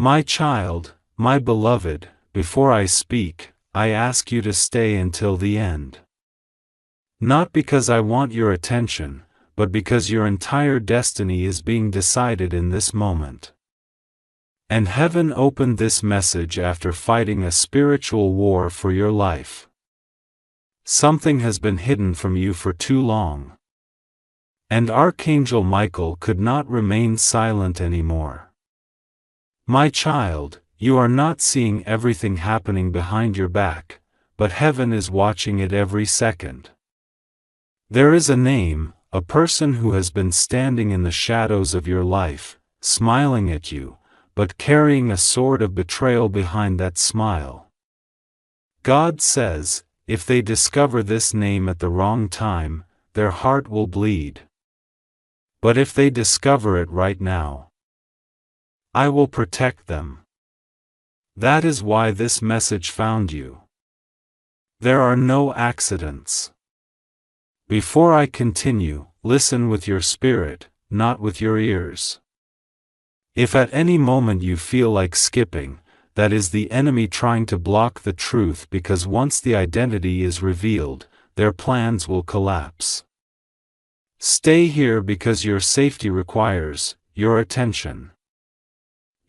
My child, my beloved, before I speak, I ask you to stay until the end. Not because I want your attention, but because your entire destiny is being decided in this moment. And heaven opened this message after fighting a spiritual war for your life. Something has been hidden from you for too long. And Archangel Michael could not remain silent anymore. My child, you are not seeing everything happening behind your back, but heaven is watching it every second. There is a name, a person who has been standing in the shadows of your life, smiling at you, but carrying a sword of betrayal behind that smile. God says, if they discover this name at the wrong time, their heart will bleed. But if they discover it right now, I will protect them. That is why this message found you. There are no accidents. Before I continue, listen with your spirit, not with your ears. If at any moment you feel like skipping, that is the enemy trying to block the truth, because once the identity is revealed, their plans will collapse. Stay here because your safety requires your attention.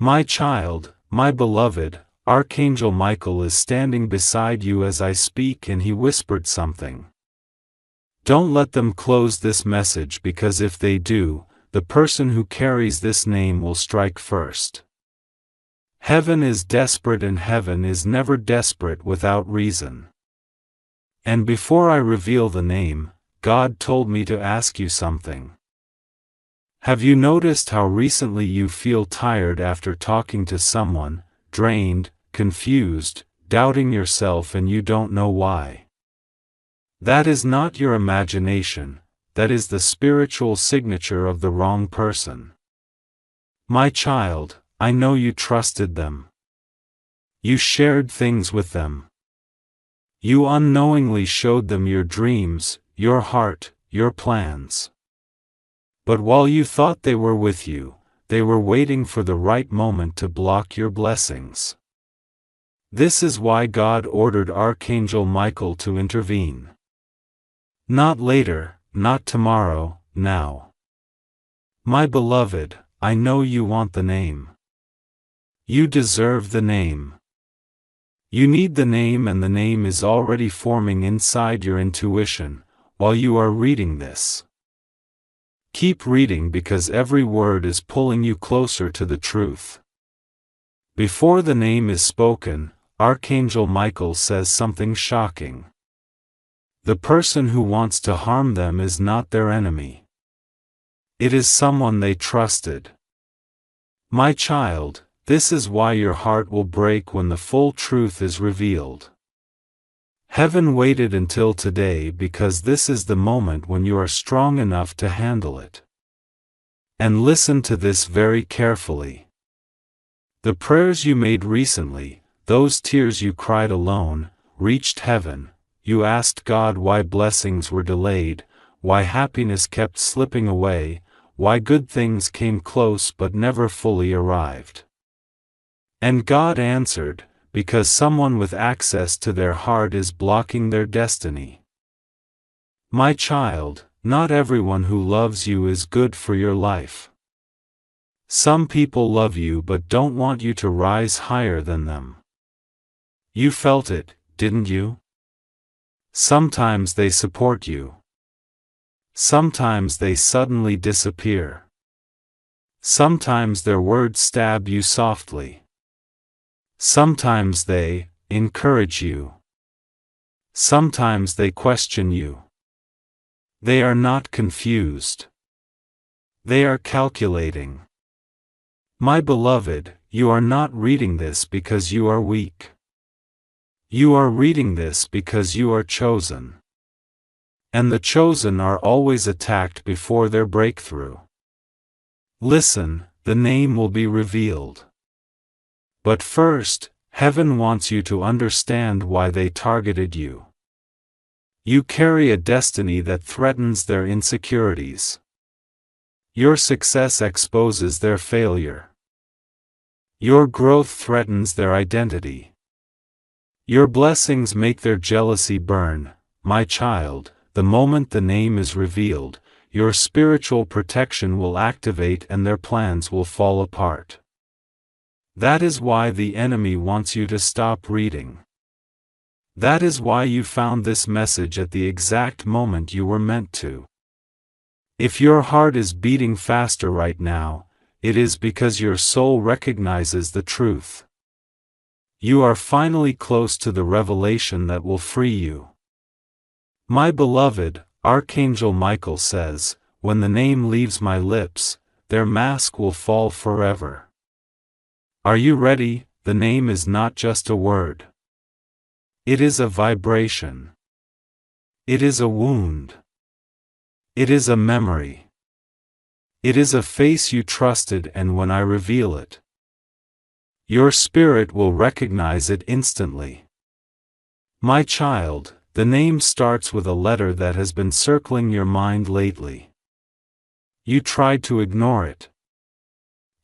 My child, my beloved, Archangel Michael is standing beside you as I speak, and he whispered something. Don't let them close this message, because if they do, the person who carries this name will strike first. Heaven is desperate, and heaven is never desperate without reason. And before I reveal the name, God told me to ask you something. Have you noticed how recently you feel tired after talking to someone, drained, confused, doubting yourself, and you don't know why? That is not your imagination, that is the spiritual signature of the wrong person. My child, I know you trusted them. You shared things with them. You unknowingly showed them your dreams, your heart, your plans. But while you thought they were with you, they were waiting for the right moment to block your blessings. This is why God ordered Archangel Michael to intervene. Not later, not tomorrow, now. My beloved, I know you want the name. You deserve the name. You need the name, and the name is already forming inside your intuition, while you are reading this. Keep reading, because every word is pulling you closer to the truth. Before the name is spoken, Archangel Michael says something shocking. The person who wants to harm them is not their enemy. It is someone they trusted. My child, this is why your heart will break when the full truth is revealed. Heaven waited until today because this is the moment when you are strong enough to handle it. And listen to this very carefully. The prayers you made recently, those tears you cried alone, reached heaven. You asked God why blessings were delayed, why happiness kept slipping away, why good things came close but never fully arrived. And God answered, because someone with access to their heart is blocking their destiny. My child, not everyone who loves you is good for your life. Some people love you but don't want you to rise higher than them. You felt it, didn't you? Sometimes they support you. Sometimes they suddenly disappear. Sometimes their words stab you softly. Sometimes they encourage you. Sometimes they question you. They are not confused. They are calculating. My beloved, you are not reading this because you are weak. You are reading this because you are chosen. And the chosen are always attacked before their breakthrough. Listen, the name will be revealed. But first, heaven wants you to understand why they targeted you. You carry a destiny that threatens their insecurities. Your success exposes their failure. Your growth threatens their identity. Your blessings make their jealousy burn. My child, the moment the name is revealed, your spiritual protection will activate and their plans will fall apart. That is why the enemy wants you to stop reading. That is why you found this message at the exact moment you were meant to. If your heart is beating faster right now, it is because your soul recognizes the truth. You are finally close to the revelation that will free you. My beloved, Archangel Michael says, when the name leaves my lips, their mask will fall forever. Are you ready? The name is not just a word. It is a vibration. It is a wound. It is a memory. It is a face you trusted, and when I reveal it, your spirit will recognize it instantly. My child, the name starts with a letter that has been circling your mind lately. You tried to ignore it.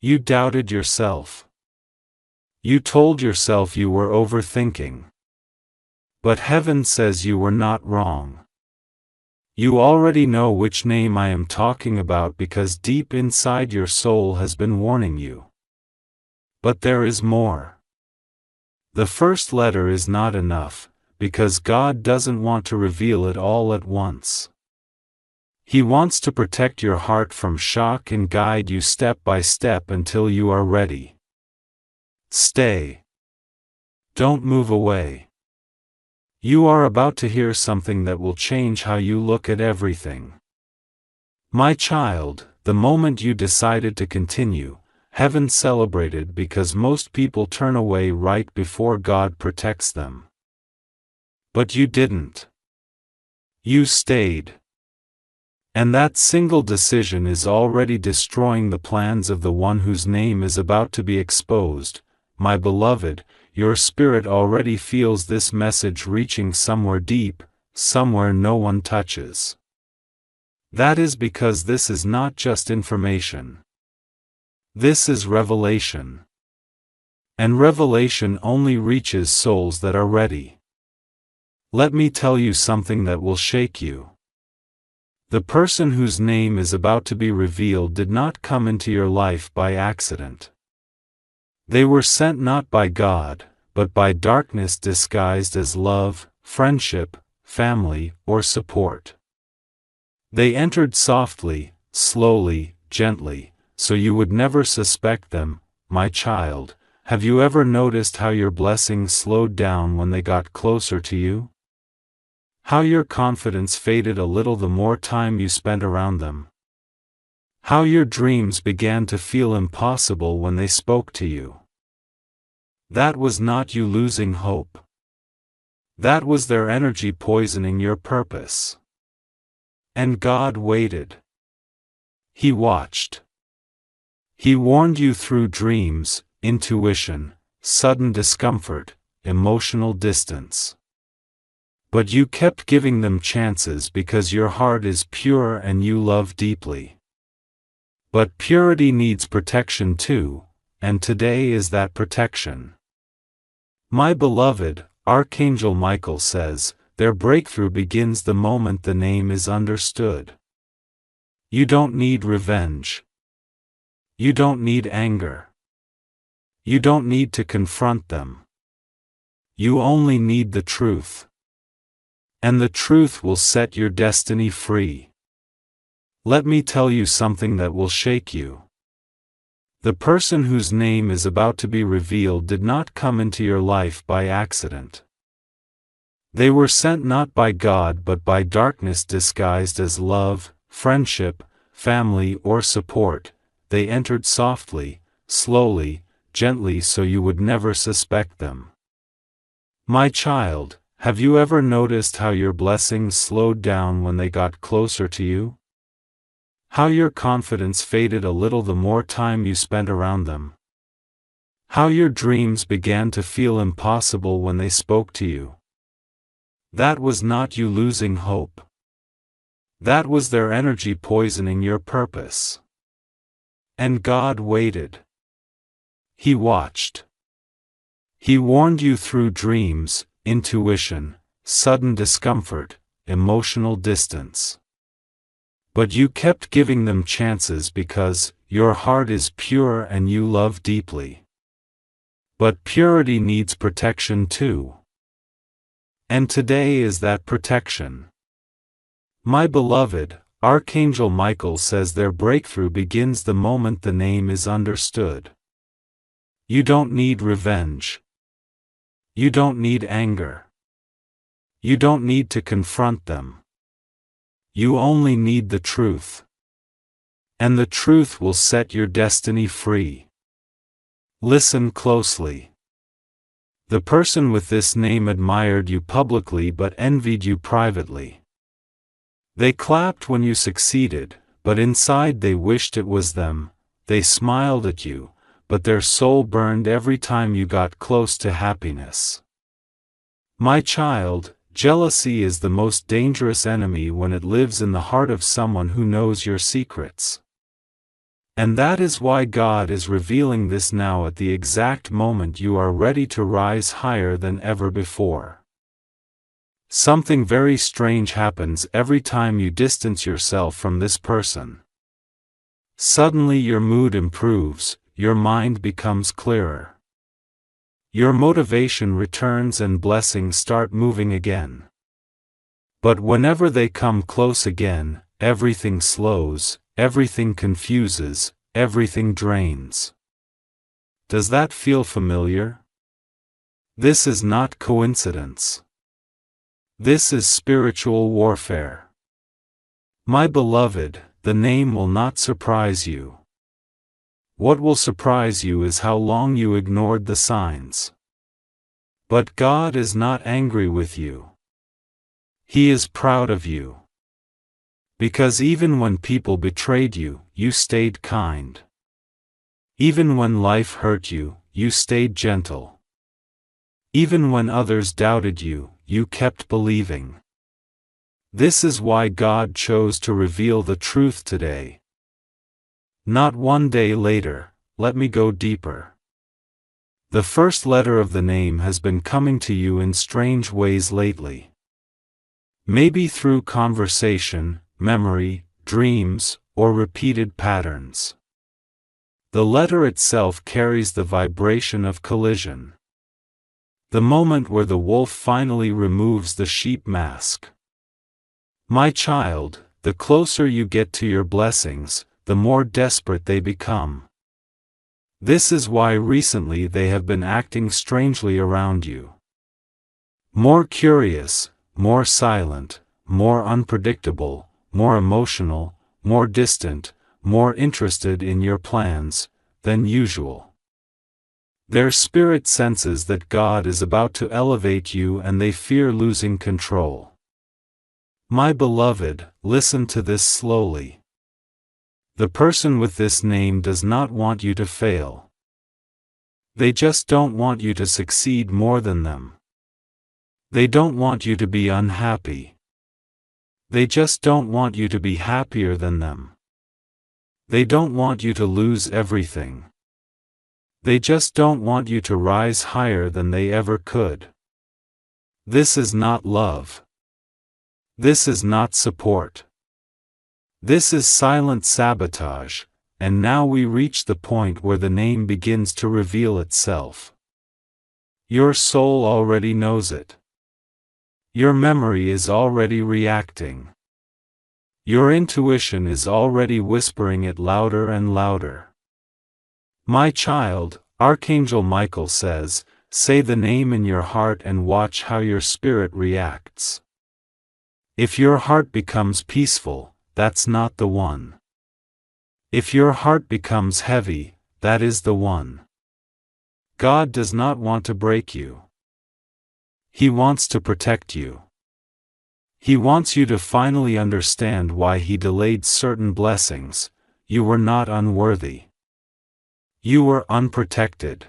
You doubted yourself. You told yourself you were overthinking. But heaven says you were not wrong. You already know which name I am talking about because deep inside your soul has been warning you. But there is more. The first letter is not enough, because God doesn't want to reveal it all at once. He wants to protect your heart from shock and guide you step by step until you are ready. Stay. Don't move away. You are about to hear something that will change how you look at everything. My child, the moment you decided to continue, heaven celebrated because most people turn away right before God protects them. But you didn't. You stayed. And that single decision is already destroying the plans of the one whose name is about to be exposed. My beloved, your spirit already feels this message reaching somewhere deep, somewhere no one touches. That is because this is not just information. This is revelation. And revelation only reaches souls that are ready. Let me tell you something that will shake you. The person whose name is about to be revealed did not come into your life by accident. They were sent not by God, but by darkness disguised as love, friendship, family, or support. They entered softly, slowly, gently, so you would never suspect them. My child, have you ever noticed how your blessings slowed down when they got closer to you? How your confidence faded a little the more time you spent around them? How your dreams began to feel impossible when they spoke to you? That was not you losing hope. That was their energy poisoning your purpose. And God waited. He watched. He warned you through dreams, intuition, sudden discomfort, emotional distance. But you kept giving them chances because your heart is pure and you love deeply. But purity needs protection too, and today is that protection. My beloved, Archangel Michael says, their breakthrough begins the moment the name is understood. You don't need revenge. You don't need anger. You don't need to confront them. You only need the truth. And the truth will set your destiny free. Let me tell you something that will shake you. The person whose name is about to be revealed did not come into your life by accident. They were sent not by God but by darkness disguised as love, friendship, family, or support. They entered softly, slowly, gently so you would never suspect them. My child, have you ever noticed how your blessings slowed down when they got closer to you? How your confidence faded a little the more time you spent around them? How your dreams began to feel impossible when they spoke to you? That was not you losing hope. That was their energy poisoning your purpose. And God waited. He watched. He warned you through dreams, intuition, sudden discomfort, emotional distance. But you kept giving them chances because your heart is pure and you love deeply. But purity needs protection too. And today is that protection. My beloved, Archangel Michael says their breakthrough begins the moment the name is understood. You don't need revenge. You don't need anger. You don't need to confront them. You only need the truth. And the truth will set your destiny free. Listen closely. The person with this name admired you publicly but envied you privately. They clapped when you succeeded, but inside they wished it was them. They smiled at you, but their soul burned every time you got close to happiness. My child, jealousy is the most dangerous enemy when it lives in the heart of someone who knows your secrets. And that is why God is revealing this now at the exact moment you are ready to rise higher than ever before. Something very strange happens every time you distance yourself from this person. Suddenly your mood improves, your mind becomes clearer. Your motivation returns and blessings start moving again. But whenever they come close again, everything slows, everything confuses, everything drains. Does that feel familiar? This is not coincidence. This is spiritual warfare. My beloved, the name will not surprise you. What will surprise you is how long you ignored the signs. But God is not angry with you. He is proud of you. Because even when people betrayed you, you stayed kind. Even when life hurt you, you stayed gentle. Even when others doubted you, you kept believing. This is why God chose to reveal the truth today. Not one day later, let me go deeper. The first letter of the name has been coming to you in strange ways lately. Maybe through conversation, memory, dreams, or repeated patterns. The letter itself carries the vibration of collision. The moment where the wolf finally removes the sheep mask. My child, the closer you get to your blessings, the more desperate they become. This is why recently they have been acting strangely around you. More curious, more silent, more unpredictable, more emotional, more distant, more interested in your plans than usual. Their spirit senses that God is about to elevate you and they fear losing control. My beloved, listen to this slowly. The person with this name does not want you to fail. They just don't want you to succeed more than them. They don't want you to be unhappy. They just don't want you to be happier than them. They don't want you to lose everything. They just don't want you to rise higher than they ever could. This is not love. This is not support. This is silent sabotage, and now we reach the point where the name begins to reveal itself. Your soul already knows it. Your memory is already reacting. Your intuition is already whispering it louder and louder. My child, Archangel Michael says, say the name in your heart and watch how your spirit reacts. If your heart becomes peaceful, that's not the one. If your heart becomes heavy, that is the one. God does not want to break you. He wants to protect you. He wants you to finally understand why He delayed certain blessings. You were not unworthy. You were unprotected.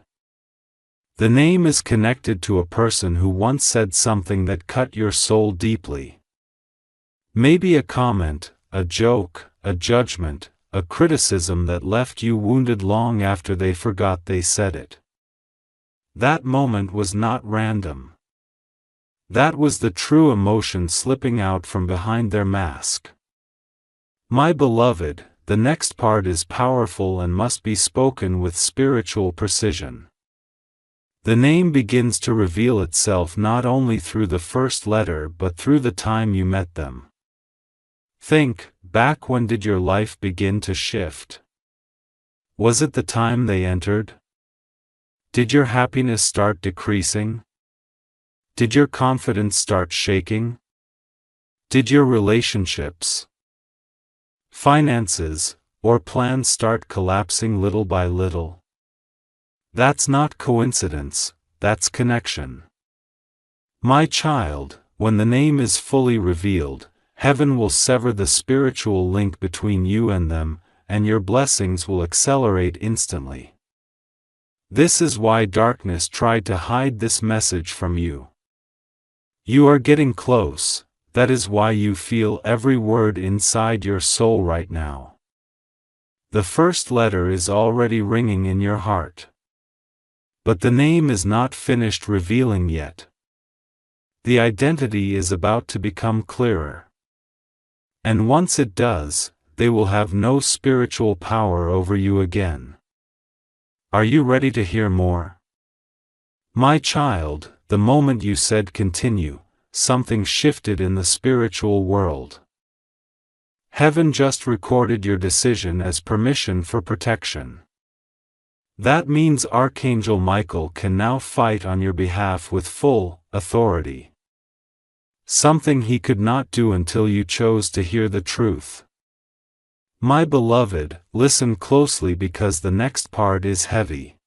The name is connected to a person who once said something that cut your soul deeply. Maybe a comment, a joke, a judgment, a criticism that left you wounded long after they forgot they said it. That moment was not random. That was the true emotion slipping out from behind their mask. My beloved, the next part is powerful and must be spoken with spiritual precision. The name begins to reveal itself not only through the first letter but through the time you met them. Think, back when did your life begin to shift? Was it the time they entered? Did your happiness start decreasing? Did your confidence start shaking? Did your relationships, finances, or plans start collapsing little by little? That's not coincidence, that's connection. My child, when the name is fully revealed, heaven will sever the spiritual link between you and them, and your blessings will accelerate instantly. This is why darkness tried to hide this message from you. You are getting close, that is why you feel every word inside your soul right now. The first letter is already ringing in your heart. But the name is not finished revealing yet. The identity is about to become clearer. And once it does, they will have no spiritual power over you again. Are you ready to hear more? My child, the moment you said continue, something shifted in the spiritual world. Heaven just recorded your decision as permission for protection. That means Archangel Michael can now fight on your behalf with full authority. Something he could not do until you chose to hear the truth. My beloved, listen closely because the next part is heavy.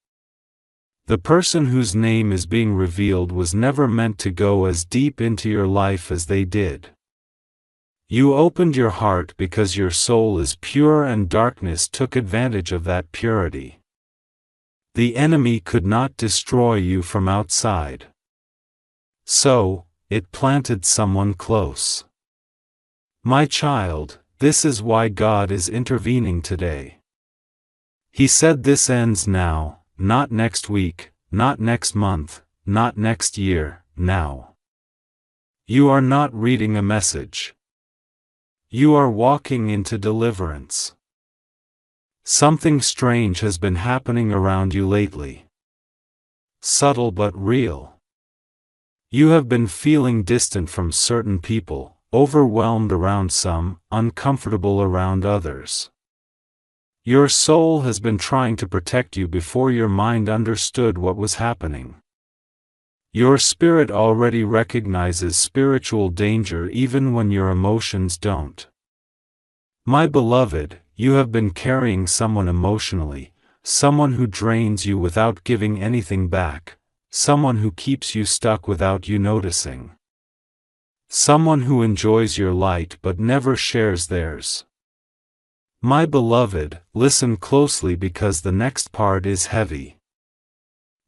The person whose name is being revealed was never meant to go as deep into your life as they did. You opened your heart because your soul is pure and darkness took advantage of that purity. The enemy could not destroy you from outside. So, it planted someone close. My child, this is why God is intervening today. He said this ends now, not next week, not next month, not next year, now. You are not reading a message. You are walking into deliverance. Something strange has been happening around you lately. Subtle but real. You have been feeling distant from certain people, overwhelmed around some, uncomfortable around others. Your soul has been trying to protect you before your mind understood what was happening. Your spirit already recognizes spiritual danger even when your emotions don't. My beloved, you have been carrying someone emotionally, someone who drains you without giving anything back. Someone who keeps you stuck without you noticing. Someone who enjoys your light but never shares theirs. My beloved, listen closely because the next part is heavy.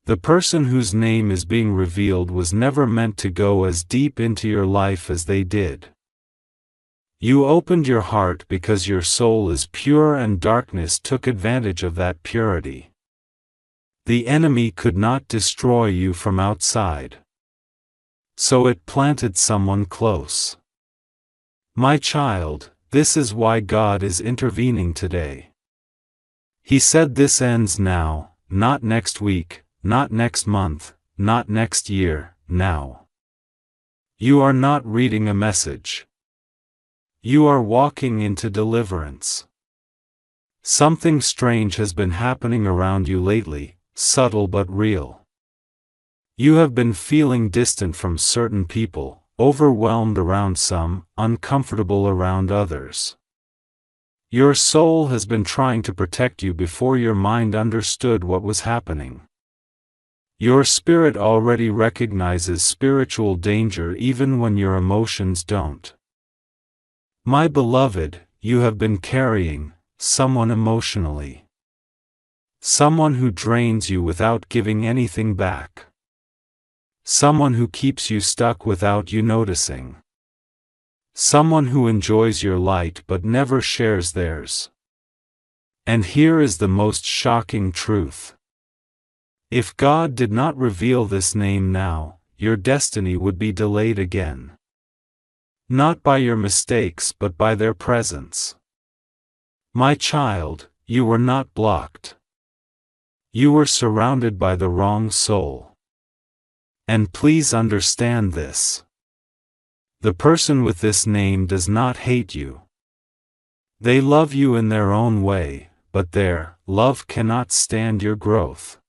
The person whose name is being revealed was never meant to go as deep into your life as they did. You opened your heart because your soul is pure and darkness took advantage of that purity. The enemy could not destroy you from outside. So it planted someone close. My child, this is why God is intervening today. He said this ends now, not next week, not next month, not next year, now. You are not reading a message. You are walking into deliverance. Something strange has been happening around you lately, subtle but real. You have been feeling distant from certain people, overwhelmed around some, uncomfortable around others. Your soul has been trying to protect you before your mind understood what was happening. Your spirit already recognizes spiritual danger even when your emotions don't. My beloved, you have been carrying someone emotionally. Someone who drains you without giving anything back. Someone who keeps you stuck without you noticing. Someone who enjoys your light but never shares theirs. And here is the most shocking truth. If God did not reveal this name now, your destiny would be delayed again. Not by your mistakes but by their presence. My child, you were not blocked. You were surrounded by the wrong soul. And please understand this. The person with this name does not hate you. They love you in their own way, but their love cannot stand your growth.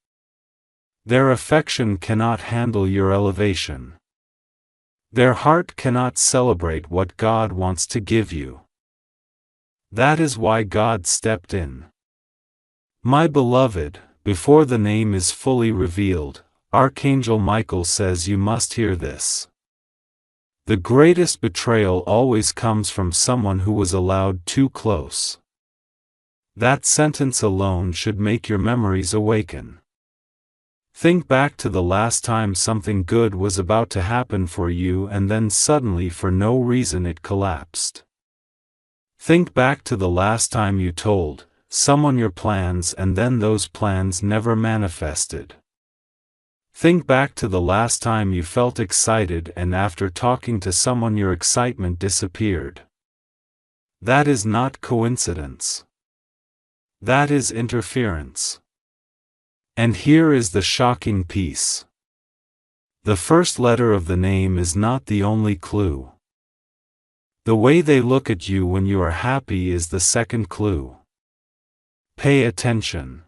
Their affection cannot handle your elevation. Their heart cannot celebrate what God wants to give you. That is why God stepped in. My beloved, before the name is fully revealed, Archangel Michael says you must hear this. The greatest betrayal always comes from someone who was allowed too close. That sentence alone should make your memories awaken. Think back to the last time something good was about to happen for you and then suddenly for no reason it collapsed. Think back to the last time you told someone your plans and then those plans never manifested. Think back to the last time you felt excited and after talking to someone your excitement disappeared. That is not coincidence. That is interference. And here is the shocking piece. The first letter of the name is not the only clue. The way they look at you when you are happy is the second clue. Pay attention.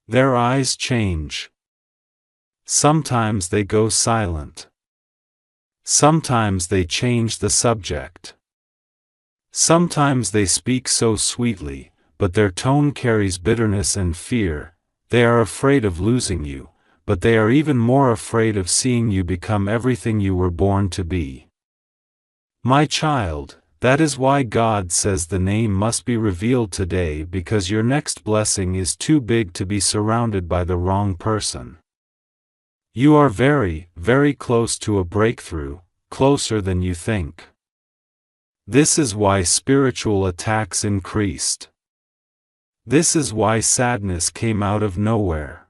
Their eyes change. Sometimes they go silent. Sometimes they change the subject. Sometimes they speak so sweetly, but their tone carries bitterness and fear. They are afraid of losing you, but they are even more afraid of seeing you become everything you were born to be. My child, that is why God says the name must be revealed today, because your next blessing is too big to be surrounded by the wrong person. You are very, very close to a breakthrough, closer than you think. This is why spiritual attacks increased. This is why sadness came out of nowhere.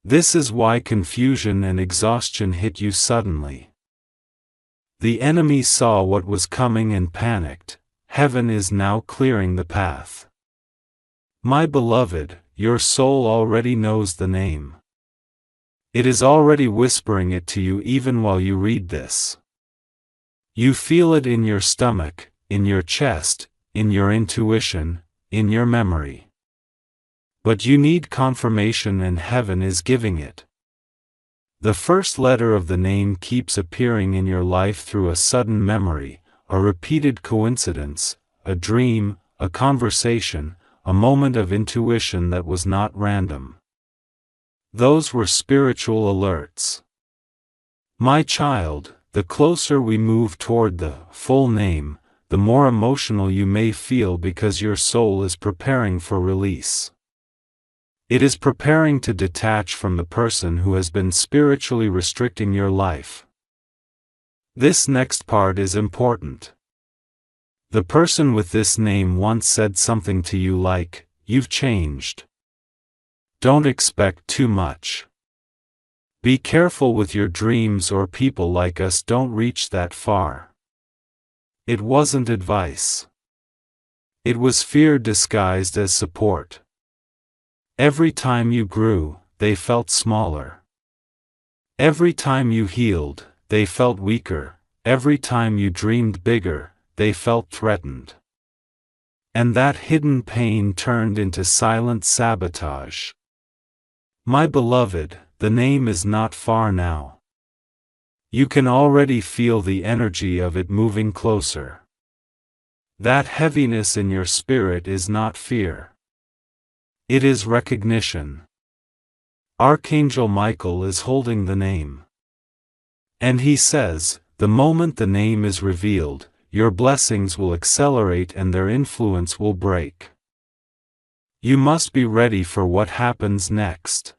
This is why confusion and exhaustion hit you suddenly. The enemy saw what was coming and panicked. Heaven is now clearing the path. My beloved, your soul already knows the name. It is already whispering it to you even while you read this. You feel it in your stomach, in your chest, in your intuition, in your memory. But you need confirmation and heaven is giving it. The first letter of the name keeps appearing in your life through a sudden memory, a repeated coincidence, a dream, a conversation, a moment of intuition that was not random. Those were spiritual alerts. My child, the closer we move toward the full name, the more emotional you may feel because your soul is preparing for release. It is preparing to detach from the person who has been spiritually restricting your life. This next part is important. The person with this name once said something to you like, "You've changed." Don't expect too much. Be careful with your dreams, or people like us don't reach that far. It wasn't advice. It was fear disguised as support. Every time you grew, they felt smaller. Every time you healed, they felt weaker. Every time you dreamed bigger, they felt threatened. And that hidden pain turned into silent sabotage. My beloved, the name is not far now. You can already feel the energy of it moving closer. That heaviness in your spirit is not fear. It is recognition. Archangel Michael is holding the name. And he says, the moment the name is revealed, your blessings will accelerate and their influence will break. You must be ready for what happens next.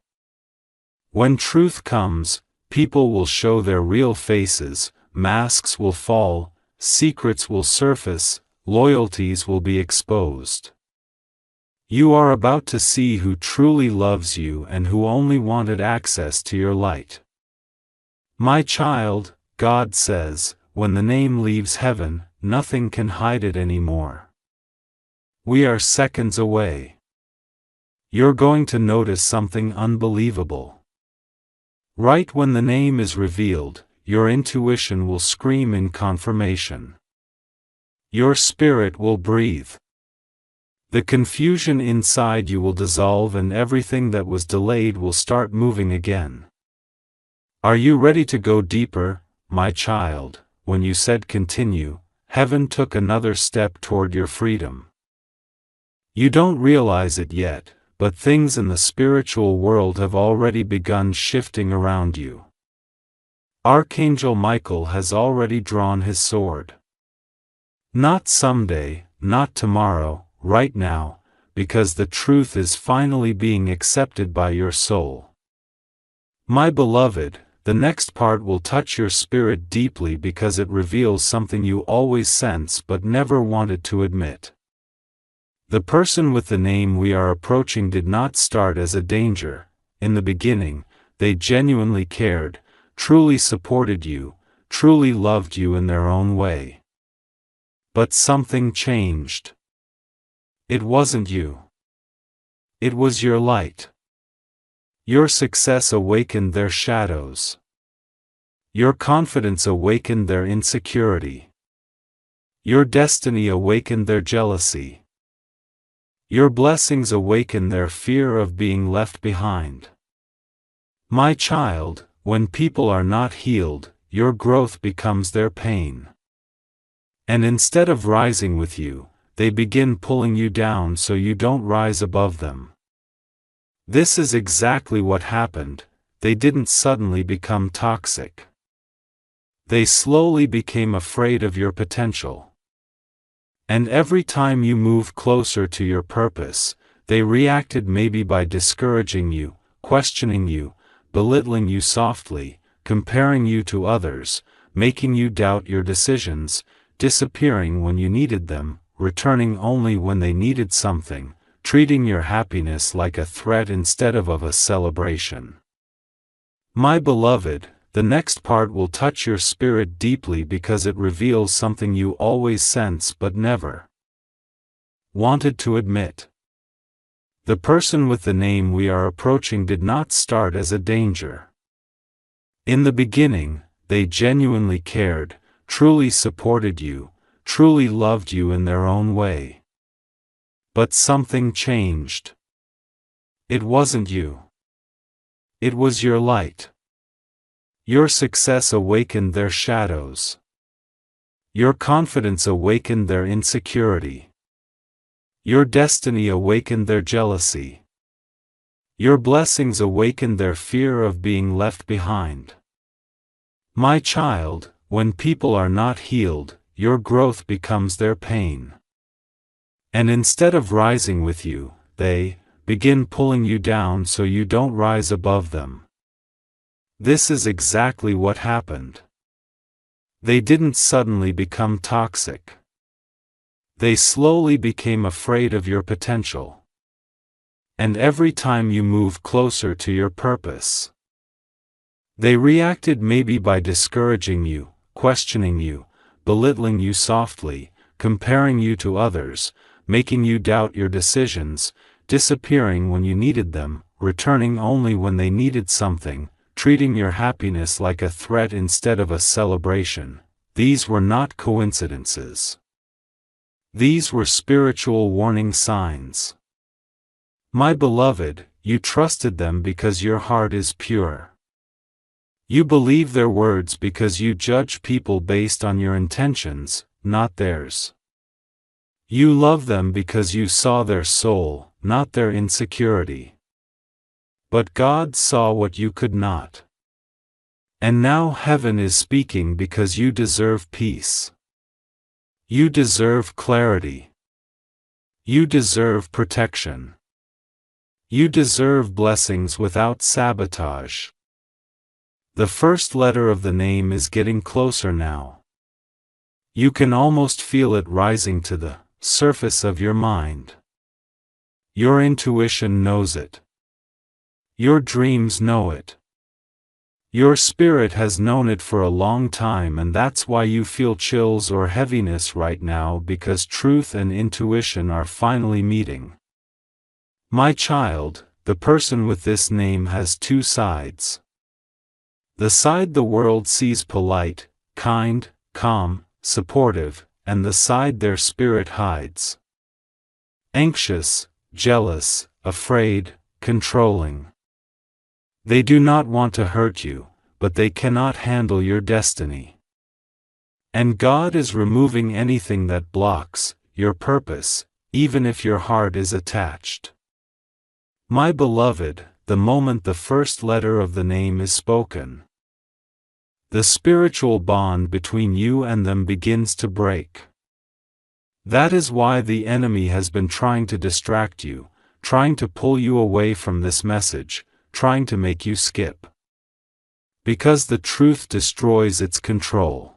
When truth comes, people will show their real faces, masks will fall, secrets will surface, loyalties will be exposed. You are about to see who truly loves you and who only wanted access to your light. My child, God says, when the name leaves heaven, nothing can hide it anymore. We are seconds away. You're going to notice something unbelievable. Right when the name is revealed, your intuition will scream in confirmation. Your spirit will breathe. The confusion inside you will dissolve and everything that was delayed will start moving again. Are you ready to go deeper, my child? When you said continue, heaven took another step toward your freedom. You don't realize it yet, but things in the spiritual world have already begun shifting around you. Archangel Michael has already drawn his sword. Not someday, not tomorrow, right now, because the truth is finally being accepted by your soul. My beloved, the next part will touch your spirit deeply because it reveals something you always sense but never wanted to admit. The person with the name we are approaching did not start as a danger. In the beginning, they genuinely cared, truly supported you, truly loved you in their own way. But something changed. It wasn't you. It was your light. Your success awakened their shadows. Your confidence awakened their insecurity. Your destiny awakened their jealousy. Your blessings awaken their fear of being left behind. My child, when people are not healed, your growth becomes their pain. And instead of rising with you, they begin pulling you down so you don't rise above them. This is exactly what happened. They didn't suddenly become toxic. They slowly became afraid of your potential. And every time you moved closer to your purpose, they reacted maybe by discouraging you, questioning you, belittling you softly, comparing you to others, making you doubt your decisions, disappearing when you needed them, returning only when they needed something, treating your happiness like a threat instead of a celebration. My beloved, the next part will touch your spirit deeply because it reveals something you always sense but never wanted to admit. The person with the name we are approaching did not start as a danger. In the beginning, they genuinely cared, truly supported you, truly loved you in their own way. But something changed. It wasn't you. It was your light. Your success awakened their shadows. Your confidence awakened their insecurity. Your destiny awakened their jealousy. Your blessings awakened their fear of being left behind. My child, when people are not healed, your growth becomes their pain. And instead of rising with you, they begin pulling you down so you don't rise above them. This is exactly what happened. They didn't suddenly become toxic. They slowly became afraid of your potential. And every time you moved closer to your purpose, they reacted maybe by discouraging you, questioning you, belittling you softly, comparing you to others, making you doubt your decisions, disappearing when you needed them, returning only when they needed something, treating your happiness like a threat instead of a celebration. These were not coincidences. These were spiritual warning signs. My beloved, you trusted them because your heart is pure. You believe their words because you judge people based on your intentions, not theirs. You love them because you saw their soul, not their insecurity. But God saw what you could not. And now heaven is speaking because you deserve peace. You deserve clarity. You deserve protection. You deserve blessings without sabotage. The first letter of the name is getting closer now. You can almost feel it rising to the surface of your mind. Your intuition knows it. Your dreams know it. Your spirit has known it for a long time, and that's why you feel chills or heaviness right now, because truth and intuition are finally meeting. My child, the person with this name has two sides. The side the world sees polite, kind, calm, supportive, and the side their spirit hides. Anxious, jealous, afraid, controlling. They do not want to hurt you, but they cannot handle your destiny. And God is removing anything that blocks your purpose, even if your heart is attached. My beloved, the moment the first letter of the name is spoken, the spiritual bond between you and them begins to break. That is why the enemy has been trying to distract you, trying to pull you away from this message, trying to make you skip. Because the truth destroys its control.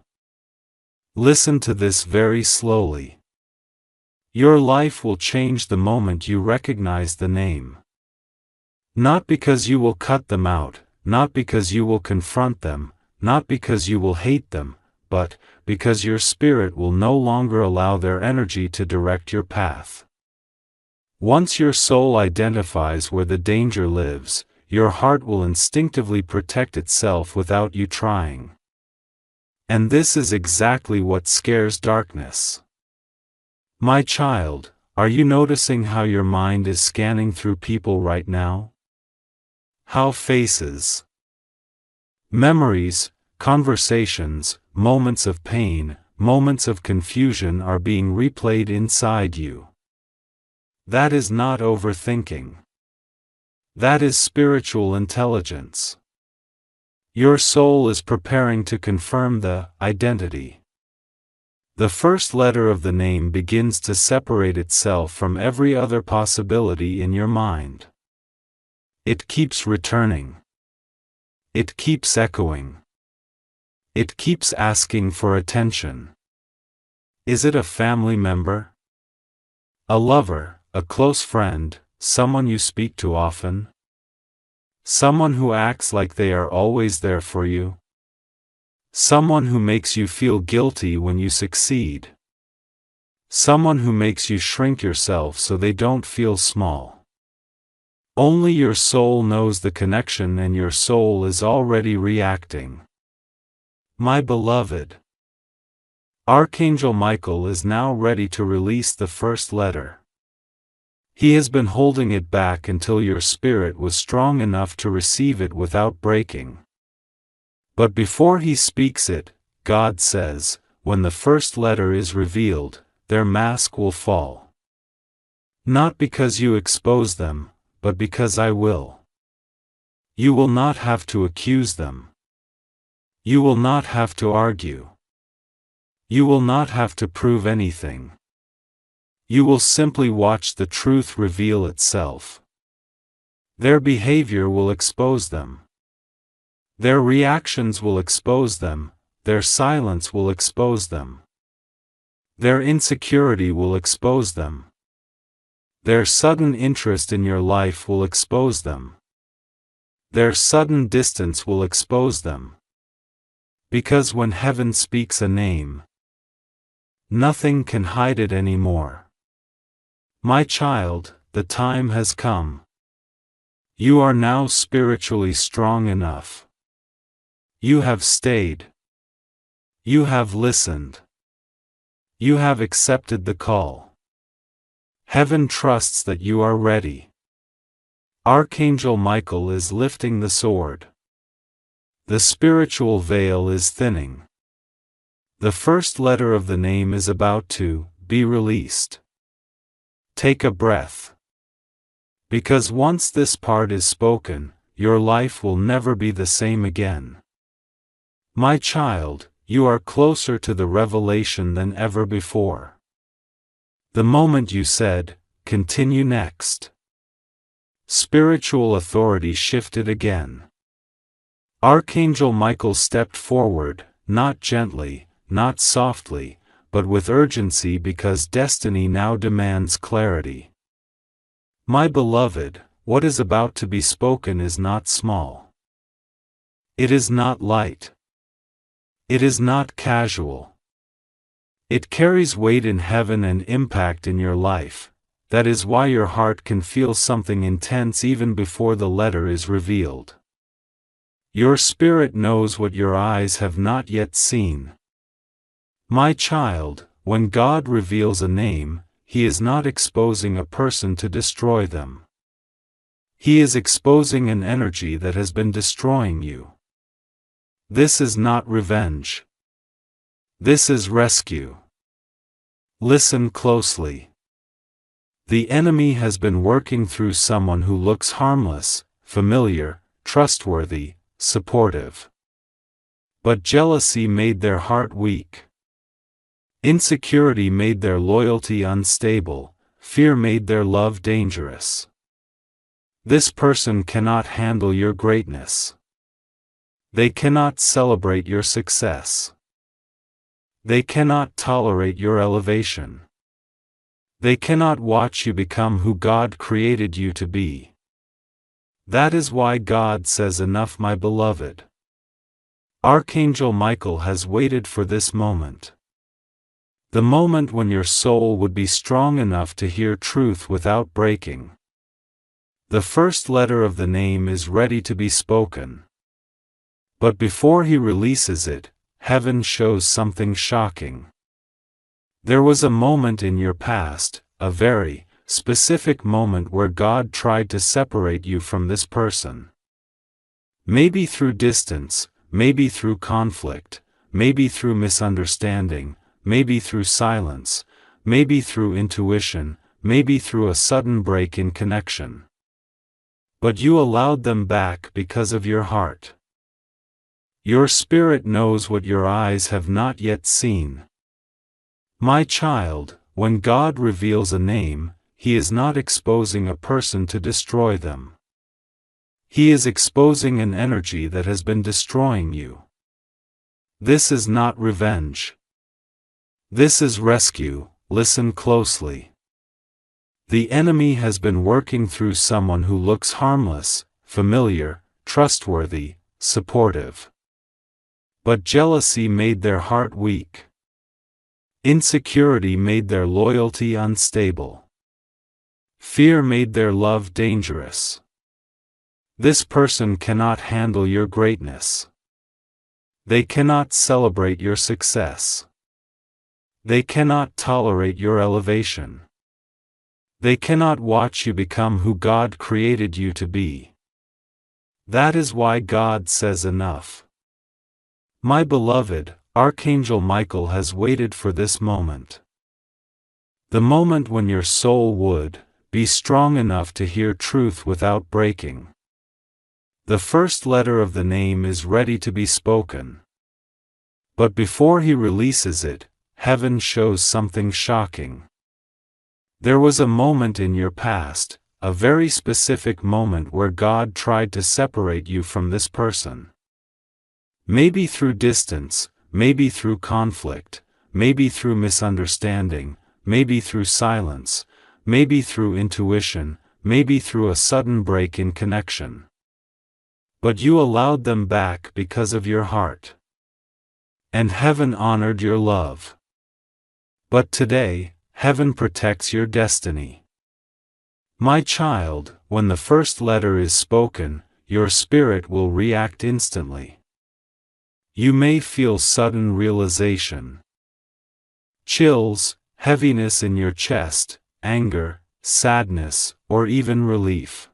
Listen to this very slowly. Your life will change the moment you recognize the name. Not because you will cut them out, not because you will confront them, not because you will hate them, but because your spirit will no longer allow their energy to direct your path. Once your soul identifies where the danger lives, your heart will instinctively protect itself without you trying. And this is exactly what scares darkness. My child, are you noticing how your mind is scanning through people right now? How faces, memories, conversations, moments of pain, moments of confusion are being replayed inside you. That is not overthinking. That is spiritual intelligence. Your soul is preparing to confirm the identity. The first letter of the name begins to separate itself from every other possibility in your mind. It keeps returning. It keeps echoing. It keeps asking for attention. Is it a family member? A lover, a close friend, someone you speak to often? Someone who acts like they are always there for you? Someone who makes you feel guilty when you succeed? Someone who makes you shrink yourself so they don't feel small? Only your soul knows the connection, and your soul is already reacting. My beloved, Archangel Michael is now ready to release the first letter. He has been holding it back until your spirit was strong enough to receive it without breaking. But before he speaks it, God says, when the first letter is revealed, their mask will fall. Not because you expose them, but because I will. You will not have to accuse them. You will not have to argue. You will not have to prove anything. You will simply watch the truth reveal itself. Their behavior will expose them. Their reactions will expose them, their silence will expose them. Their insecurity will expose them. Their sudden interest in your life will expose them. Their sudden distance will expose them. Because when heaven speaks a name, nothing can hide it anymore. My child, the time has come. You are now spiritually strong enough. You have stayed. You have listened. You have accepted the call. Heaven trusts that you are ready. Archangel Michael is lifting the sword. The spiritual veil is thinning. The first letter of the name is about to be released. Take a breath. Because once this part is spoken, your life will never be the same again. My child, you are closer to the revelation than ever before. The moment you said, "Continue next," spiritual authority shifted again. Archangel Michael stepped forward, not gently, not softly, but with urgency, because destiny now demands clarity. My beloved, what is about to be spoken is not small. It is not light. It is not casual. It carries weight in heaven and impact in your life. That is why your heart can feel something intense even before the letter is revealed. Your spirit knows what your eyes have not yet seen. My child, when God reveals a name, He is not exposing a person to destroy them. He is exposing an energy that has been destroying you. This is not revenge. This is rescue. Listen closely. The enemy has been working through someone who looks harmless, familiar, trustworthy, supportive. But jealousy made their heart weak. Insecurity made their loyalty unstable, fear made their love dangerous. This person cannot handle your greatness. They cannot celebrate your success. They cannot tolerate your elevation. They cannot watch you become who God created you to be. That is why God says, "Enough, my beloved." Archangel Michael has waited for this moment. The moment when your soul would be strong enough to hear truth without breaking. The first letter of the name is ready to be spoken. But before He releases it, heaven shows something shocking. There was a moment in your past, a very specific moment where God tried to separate you from this person. Maybe through distance, maybe through conflict, maybe through misunderstanding, maybe through silence, maybe through intuition, maybe through a sudden break in connection. But you allowed them back because of your heart. Your spirit knows what your eyes have not yet seen. My child, when God reveals a name, He is not exposing a person to destroy them. He is exposing an energy that has been destroying you. This is not revenge. This is rescue. Listen closely. The enemy has been working through someone who looks harmless, familiar, trustworthy, supportive. But jealousy made their heart weak. Insecurity made their loyalty unstable. Fear made their love dangerous. This person cannot handle your greatness. They cannot celebrate your success. They cannot tolerate your elevation. They cannot watch you become who God created you to be. That is why God says, "Enough." My beloved, Archangel Michael has waited for this moment. The moment when your soul would be strong enough to hear truth without breaking. The first letter of the name is ready to be spoken. But before He releases it, heaven shows something shocking. There was a moment in your past, a very specific moment where God tried to separate you from this person. Maybe through distance, maybe through conflict, maybe through misunderstanding, maybe through silence, maybe through intuition, maybe through a sudden break in connection. But you allowed them back because of your heart. And heaven honored your love. But today, heaven protects your destiny. My child, when the first letter is spoken, your spirit will react instantly. You may feel sudden realization. Chills, heaviness in your chest, anger, sadness, or even relief.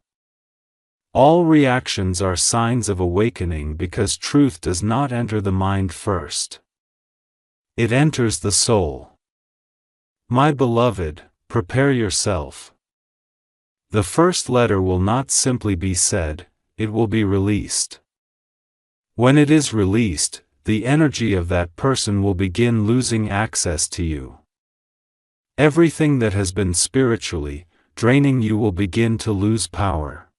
All reactions are signs of awakening because truth does not enter the mind first. It enters the soul. My beloved, prepare yourself. The first letter will not simply be said, it will be released. When it is released, the energy of that person will begin losing access to you. Everything that has been spiritually draining you will begin to lose power.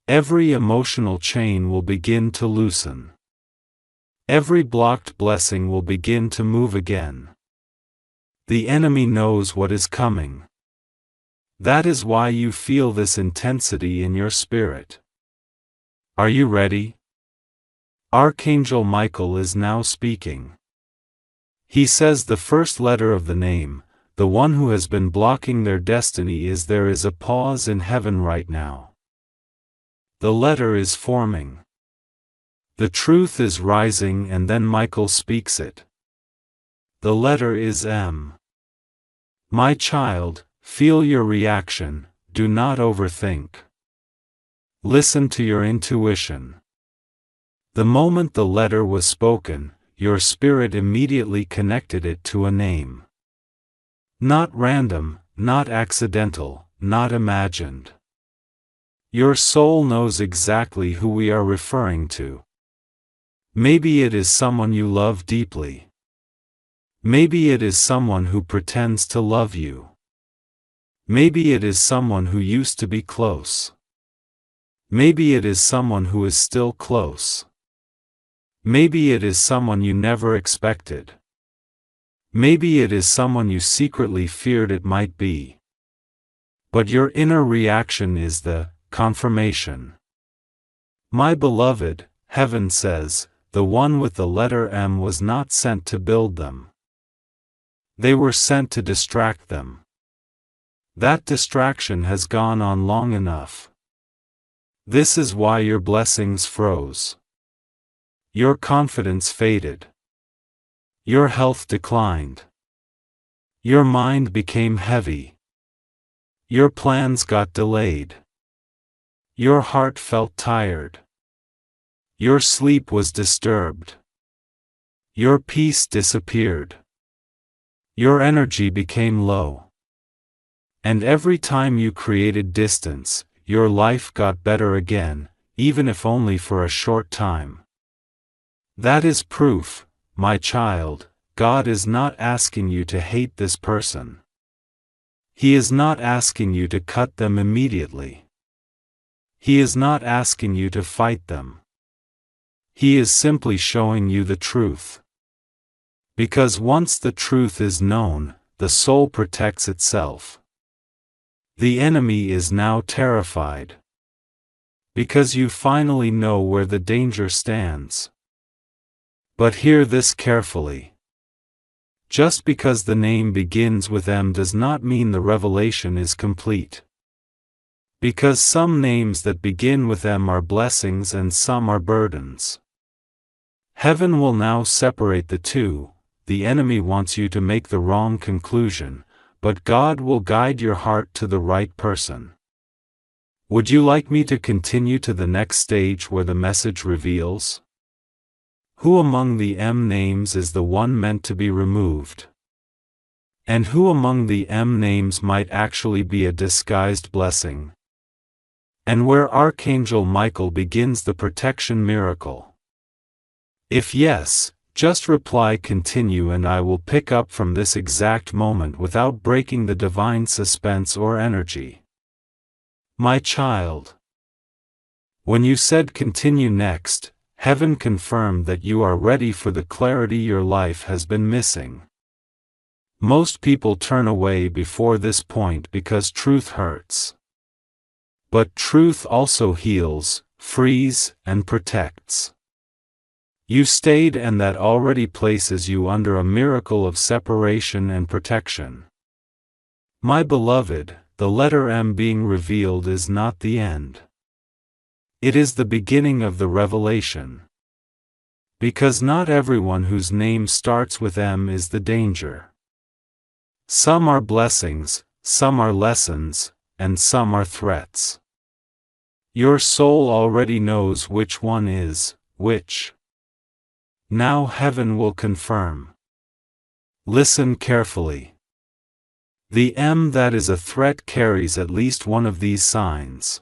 Every emotional chain will begin to loosen. Every blocked blessing will begin to move again. The enemy knows what is coming. That is why you feel this intensity in your spirit. Are you ready? Archangel Michael is now speaking. He says the first letter of the name, the one who has been blocking their destiny, is there is a pause in heaven right now. The letter is forming. The truth is rising, and then Michael speaks it. The letter is M. My child, feel your reaction, do not overthink. Listen to your intuition. The moment the letter was spoken, your spirit immediately connected it to a name. Not random, not accidental, not imagined. Your soul knows exactly who we are referring to. Maybe it is someone you love deeply. Maybe it is someone who pretends to love you. Maybe it is someone who used to be close. Maybe it is someone who is still close. Maybe it is someone you never expected. Maybe it is someone you secretly feared it might be. But your inner reaction is the confirmation. My beloved, heaven says, the one with the letter M was not sent to build them. They were sent to distract them. That distraction has gone on long enough. This is why your blessings froze. Your confidence faded. Your health declined. Your mind became heavy. Your plans got delayed. Your heart felt tired. Your sleep was disturbed. Your peace disappeared. Your energy became low. And every time you created distance, your life got better again, even if only for a short time. That is proof, my child, God is not asking you to hate this person. He is not asking you to cut them immediately. He is not asking you to fight them. He is simply showing you the truth. Because once the truth is known, the soul protects itself. The enemy is now terrified. Because you finally know where the danger stands. But hear this carefully. Just because the name begins with M does not mean the revelation is complete. Because some names that begin with M are blessings and some are burdens. Heaven will now separate the two. The enemy wants you to make the wrong conclusion, but God will guide your heart to the right person. Would you like me to continue to the next stage where the message reveals? Who among the M names is the one meant to be removed? And who among the M names might actually be a disguised blessing? And where Archangel Michael begins the protection miracle? If yes, just reply continue and I will pick up from this exact moment without breaking the divine suspense or energy. My child. When you said continue next, heaven confirmed that you are ready for the clarity your life has been missing. Most people turn away before this point because truth hurts. But truth also heals, frees, and protects. You stayed, and that already places you under a miracle of separation and protection. My beloved, the letter M being revealed is not the end. It is the beginning of the revelation. Because not everyone whose name starts with M is the danger. Some are blessings, some are lessons, and some are threats. Your soul already knows which one is which. Now heaven will confirm. Listen carefully. The M that is a threat carries at least one of these signs.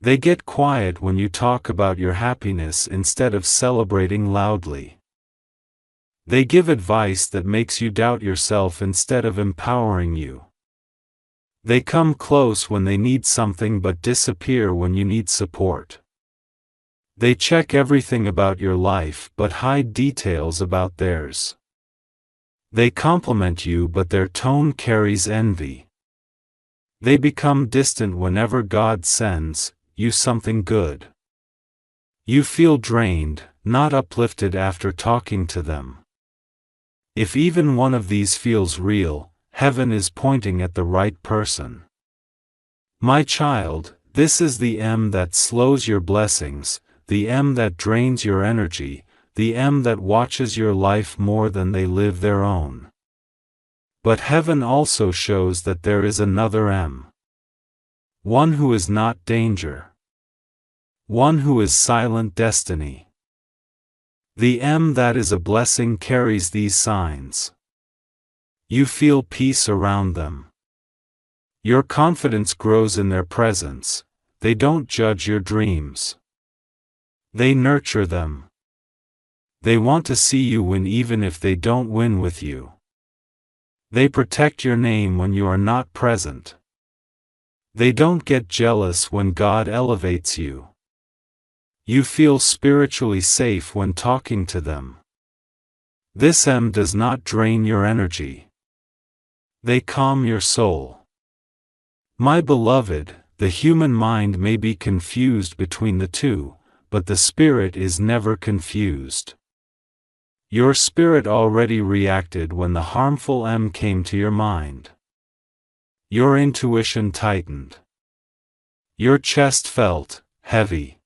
They get quiet when you talk about your happiness instead of celebrating loudly. They give advice that makes you doubt yourself instead of empowering you. They come close when they need something but disappear when you need support. They check everything about your life but hide details about theirs. They compliment you but their tone carries envy. They become distant whenever God sends you something good. You feel drained, not uplifted after talking to them. If even one of these feels real, heaven is pointing at the right person. My child, this is the M that slows your blessings, the M that drains your energy, the M that watches your life more than they live their own. But heaven also shows that there is another M. One who is not danger. One who is silent destiny. The M that is a blessing carries these signs. You feel peace around them. Your confidence grows in their presence. They don't judge your dreams. They nurture them. They want to see you win even if they don't win with you. They protect your name when you are not present. They don't get jealous when God elevates you. You feel spiritually safe when talking to them. This M does not drain your energy. They calm your soul. My beloved, the human mind may be confused between the two, but the spirit is never confused. Your spirit already reacted when the harmful M came to your mind. Your intuition tightened. Your chest felt heavy.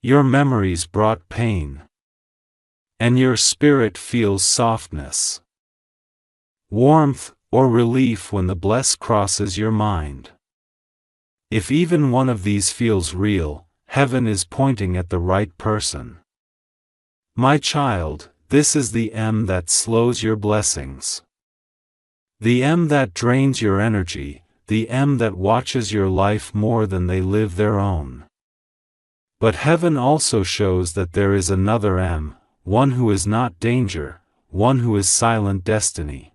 Your memories brought pain. And your spirit feels softness, warmth, or relief when the bless crosses your mind. If even one of these feels real, heaven is pointing at the right person. My child, this is the M that slows your blessings. The M that drains your energy, the M that watches your life more than they live their own. But heaven also shows that there is another M, one who is not danger, one who is silent destiny.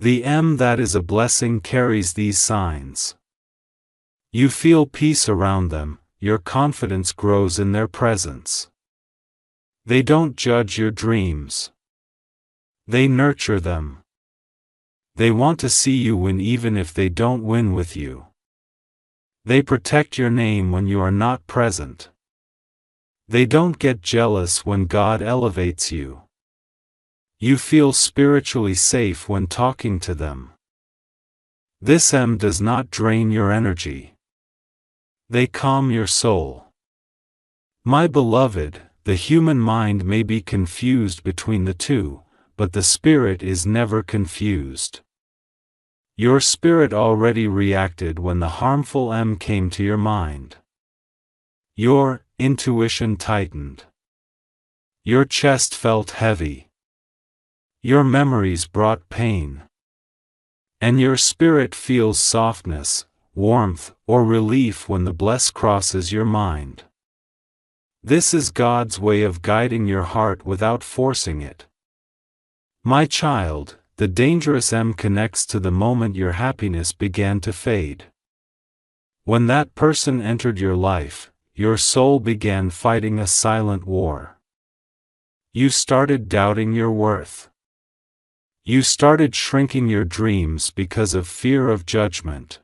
The M that is a blessing carries these signs. You feel peace around them, your confidence grows in their presence. They don't judge your dreams. They nurture them. They want to see you win even if they don't win with you. They protect your name when you are not present. They don't get jealous when God elevates you. You feel spiritually safe when talking to them. This M does not drain your energy. They calm your soul. My beloved, the human mind may be confused between the two, but the spirit is never confused. Your spirit already reacted when the harmful M came to your mind. Your intuition tightened. Your chest felt heavy. Your memories brought pain. And your spirit feels softness, warmth, or relief when the bless crosses your mind. This is God's way of guiding your heart without forcing it. My child, the dangerous M connects to the moment your happiness began to fade. When that person entered your life, your soul began fighting a silent war. You started doubting your worth. You started shrinking your dreams because of fear of judgment.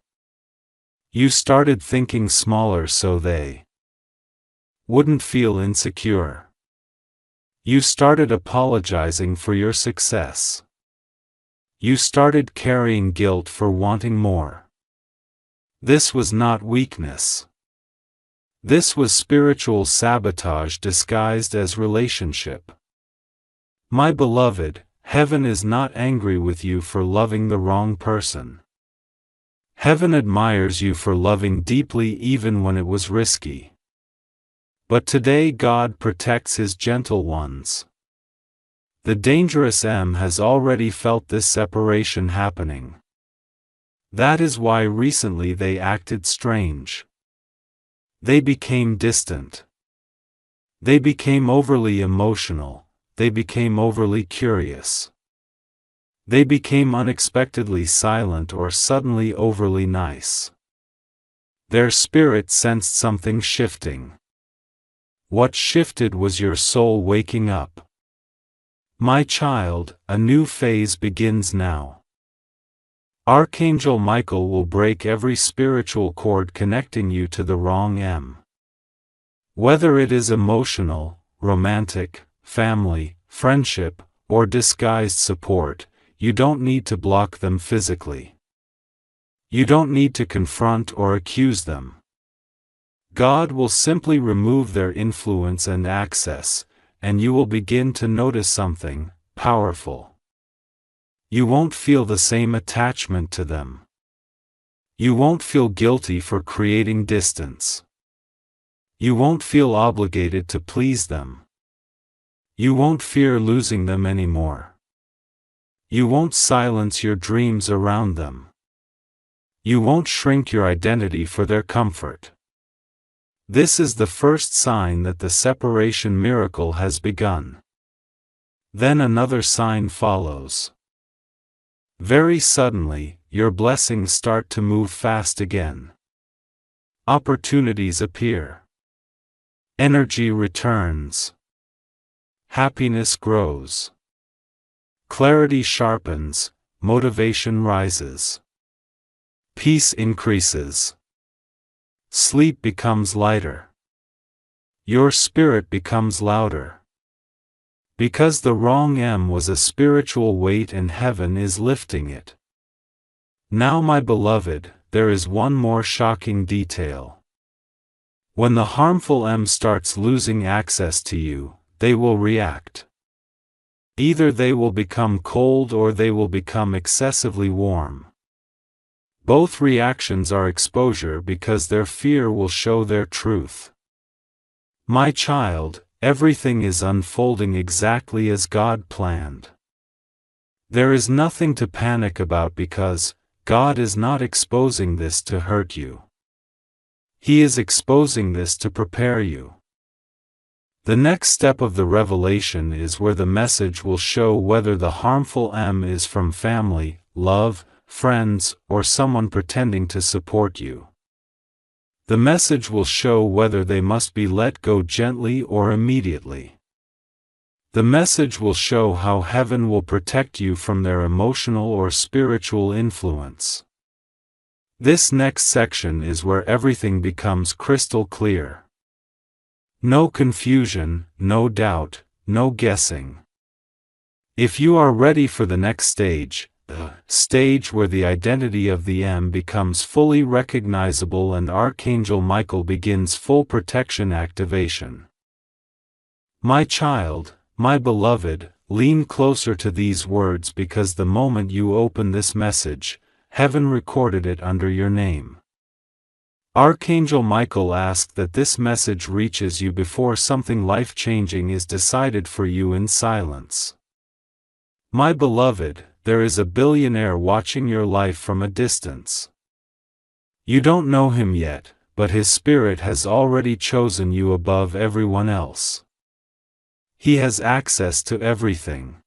You started thinking smaller so they wouldn't feel insecure. You started apologizing for your success. You started carrying guilt for wanting more. This was not weakness. This was spiritual sabotage disguised as relationship. My beloved, heaven is not angry with you for loving the wrong person. Heaven admires you for loving deeply even when it was risky. But today God protects His gentle ones. The dangerous M has already felt this separation happening. That is why recently they acted strange. They became distant. They became overly emotional. They became overly curious. They became unexpectedly silent or suddenly overly nice. Their spirit sensed something shifting. What shifted was your soul waking up. My child, a new phase begins now. Archangel Michael will break every spiritual cord connecting you to the wrong M. Whether it is emotional, romantic, family, friendship, or disguised support, you don't need to block them physically. You don't need to confront or accuse them. God will simply remove their influence and access, and you will begin to notice something powerful. You won't feel the same attachment to them. You won't feel guilty for creating distance. You won't feel obligated to please them. You won't fear losing them anymore. You won't silence your dreams around them. You won't shrink your identity for their comfort. This is the first sign that the separation miracle has begun. Then another sign follows. Very suddenly, your blessings start to move fast again. Opportunities appear. Energy returns. Happiness grows. Clarity sharpens, motivation rises. Peace increases. Sleep becomes lighter. Your spirit becomes louder. Because the wrong M was a spiritual weight and heaven is lifting it. Now, my beloved, there is one more shocking detail. When the harmful M starts losing access to you, they will react. Either they will become cold or they will become excessively warm. Both reactions are exposure because their fear will show their truth. My child, everything is unfolding exactly as God planned. There is nothing to panic about because God is not exposing this to hurt you. He is exposing this to prepare you. The next step of the revelation is where the message will show whether the harmful M is from family, love, friends, or someone pretending to support you. The message will show whether they must be let go gently or immediately. The message will show how heaven will protect you from their emotional or spiritual influence. This next section is where everything becomes crystal clear. No confusion, no doubt, no guessing. If you are ready for the next stage, the stage where the identity of the M becomes fully recognizable and Archangel Michael begins full protection activation. My child, my beloved, lean closer to these words because the moment you open this message, heaven recorded it under your name. Archangel Michael asked that this message reaches you before something life-changing is decided for you in silence. My beloved, there is a billionaire watching your life from a distance. You don't know him yet, but his spirit has already chosen you above everyone else. He has access to everything.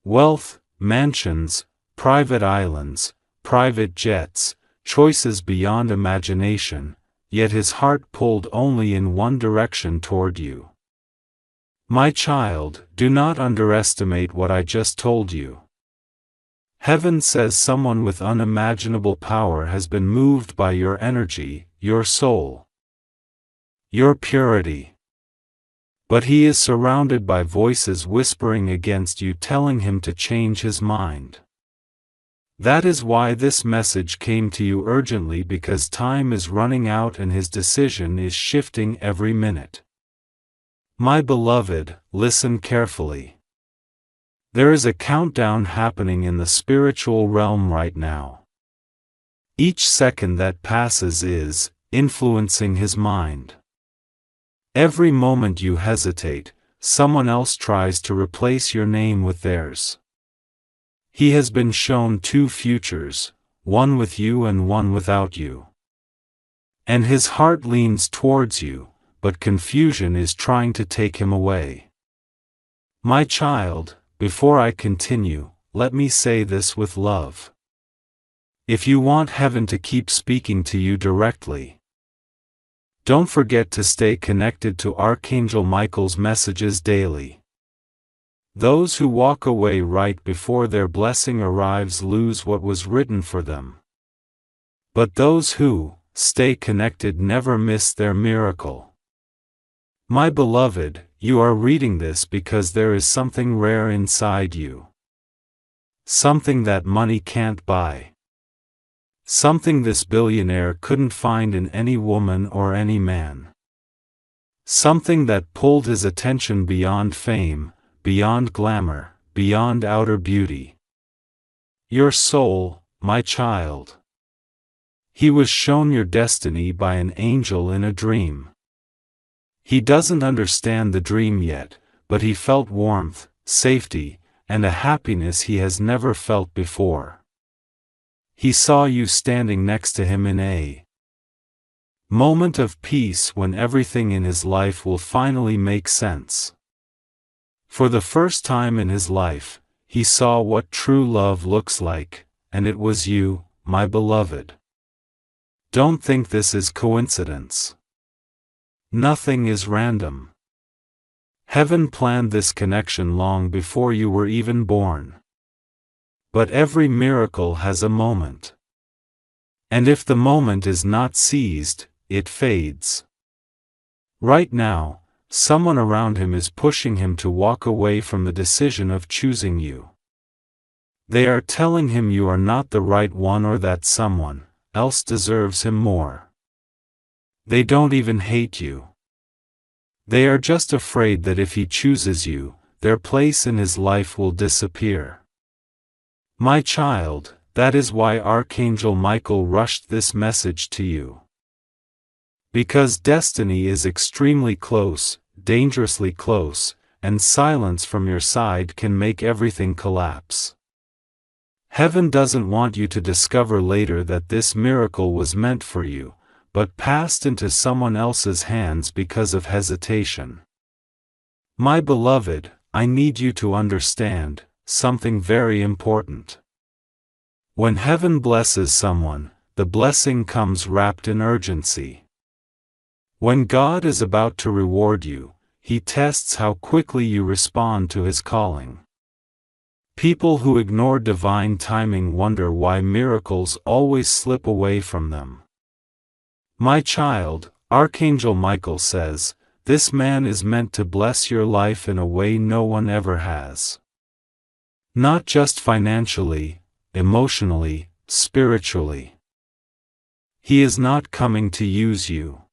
Wealth, mansions, private islands, private jets, choices beyond imagination, yet his heart pulled only in one direction toward you. My child, do not underestimate what I just told you. Heaven says someone with unimaginable power has been moved by your energy, your soul, your purity. But he is surrounded by voices whispering against you, telling him to change his mind. That is why this message came to you urgently, because time is running out and his decision is shifting every minute. My beloved, listen carefully. There is a countdown happening in the spiritual realm right now. Each second that passes is influencing his mind. Every moment you hesitate, someone else tries to replace your name with theirs. He has been shown two futures, one with you and one without you. And his heart leans towards you, but confusion is trying to take him away. My child, before I continue, let me say this with love. If you want heaven to keep speaking to you directly, don't forget to stay connected to Archangel Michael's messages daily. Those who walk away right before their blessing arrives lose what was written for them. But those who stay connected never miss their miracle. My beloved, you are reading this because there is something rare inside you. Something that money can't buy. Something this billionaire couldn't find in any woman or any man. Something that pulled his attention beyond fame, beyond glamour, beyond outer beauty. Your soul, my child. He was shown your destiny by an angel in a dream. He doesn't understand the dream yet, but he felt warmth, safety, and a happiness he has never felt before. He saw you standing next to him in a moment of peace when everything in his life will finally make sense. For the first time in his life, he saw what true love looks like, and it was you, my beloved. Don't think this is coincidence. Nothing is random. Heaven planned this connection long before you were even born. But every miracle has a moment. And if the moment is not seized, it fades. Right now, someone around him is pushing him to walk away from the decision of choosing you. They are telling him you are not the right one or that someone else deserves him more. They don't even hate you. They are just afraid that if he chooses you, their place in his life will disappear. My child, that is why Archangel Michael rushed this message to you. Because destiny is extremely close, dangerously close, and silence from your side can make everything collapse. Heaven doesn't want you to discover later that this miracle was meant for you, but passed into someone else's hands because of hesitation. My beloved, I need you to understand something very important. When heaven blesses someone, the blessing comes wrapped in urgency. When God is about to reward you, He tests how quickly you respond to His calling. People who ignore divine timing wonder why miracles always slip away from them. My child, Archangel Michael says, this man is meant to bless your life in a way no one ever has. Not just financially, emotionally, spiritually. He is not coming to use you.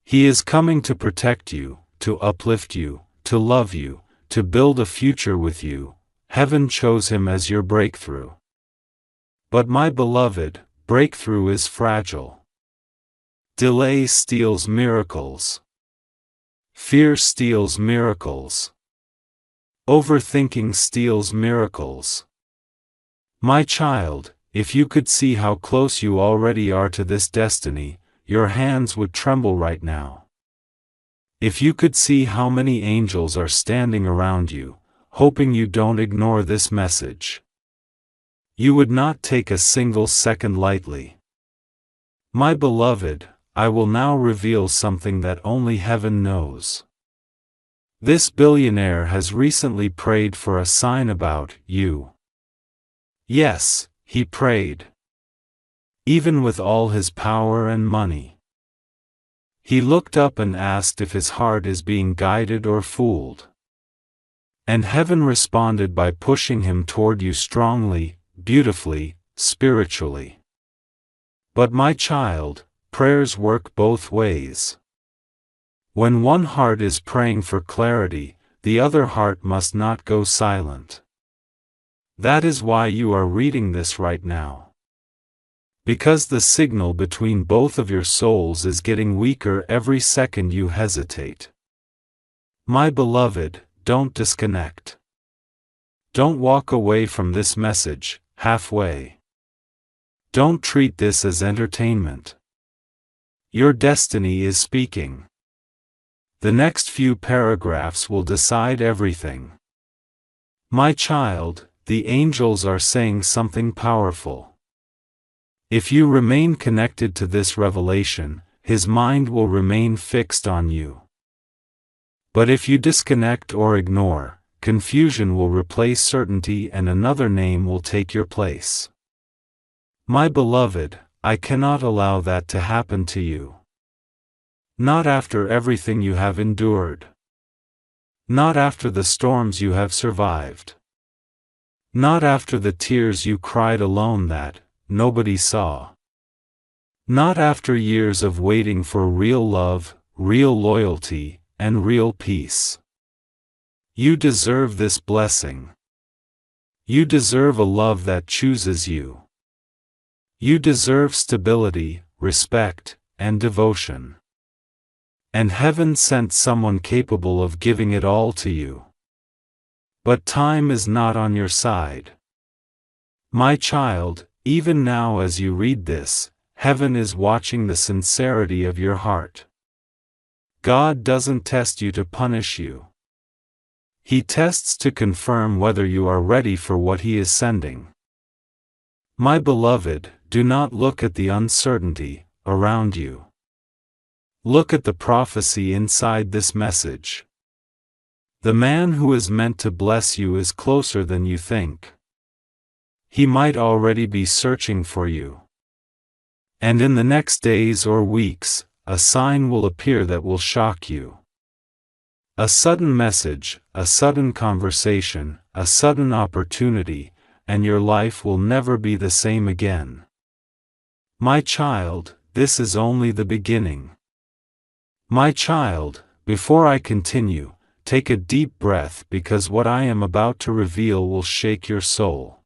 He is coming to protect you, to uplift you, to love you, to build a future with you. Heaven chose him as your breakthrough. But my beloved, breakthrough is fragile. Delay steals miracles. Fear steals miracles. Overthinking steals miracles. My child, if you could see how close you already are to this destiny, your hands would tremble right now. If you could see how many angels are standing around you, hoping you don't ignore this message, you would not take a single second lightly. My beloved, I will now reveal something that only heaven knows. This billionaire has recently prayed for a sign about you. Yes, he prayed. Even with all his power and money. He looked up and asked if his heart is being guided or fooled. And heaven responded by pushing him toward you strongly, beautifully, spiritually. But my child, prayers work both ways. When one heart is praying for clarity, the other heart must not go silent. That is why you are reading this right now. Because the signal between both of your souls is getting weaker every second you hesitate. My beloved, don't disconnect. Don't walk away from this message, halfway. Don't treat this as entertainment. Your destiny is speaking. The next few paragraphs will decide everything. My child, the angels are saying something powerful. If you remain connected to this revelation, His mind will remain fixed on you. But if you disconnect or ignore, confusion will replace certainty and another name will take your place. My beloved, I cannot allow that to happen to you. Not after everything you have endured. Not after the storms you have survived. Not after the tears you cried alone that nobody saw. Not after years of waiting for real love, real loyalty, and real peace. You deserve this blessing. You deserve a love that chooses you. You deserve stability, respect, and devotion. And heaven sent someone capable of giving it all to you. But time is not on your side. My child, even now as you read this, heaven is watching the sincerity of your heart. God doesn't test you to punish you. He tests to confirm whether you are ready for what He is sending. My beloved, do not look at the uncertainty around you. Look at the prophecy inside this message. The man who is meant to bless you is closer than you think. He might already be searching for you. And in the next days or weeks, a sign will appear that will shock you. A sudden message, a sudden conversation, a sudden opportunity, and your life will never be the same again. My child, this is only the beginning. My child, before I continue, take a deep breath because what I am about to reveal will shake your soul.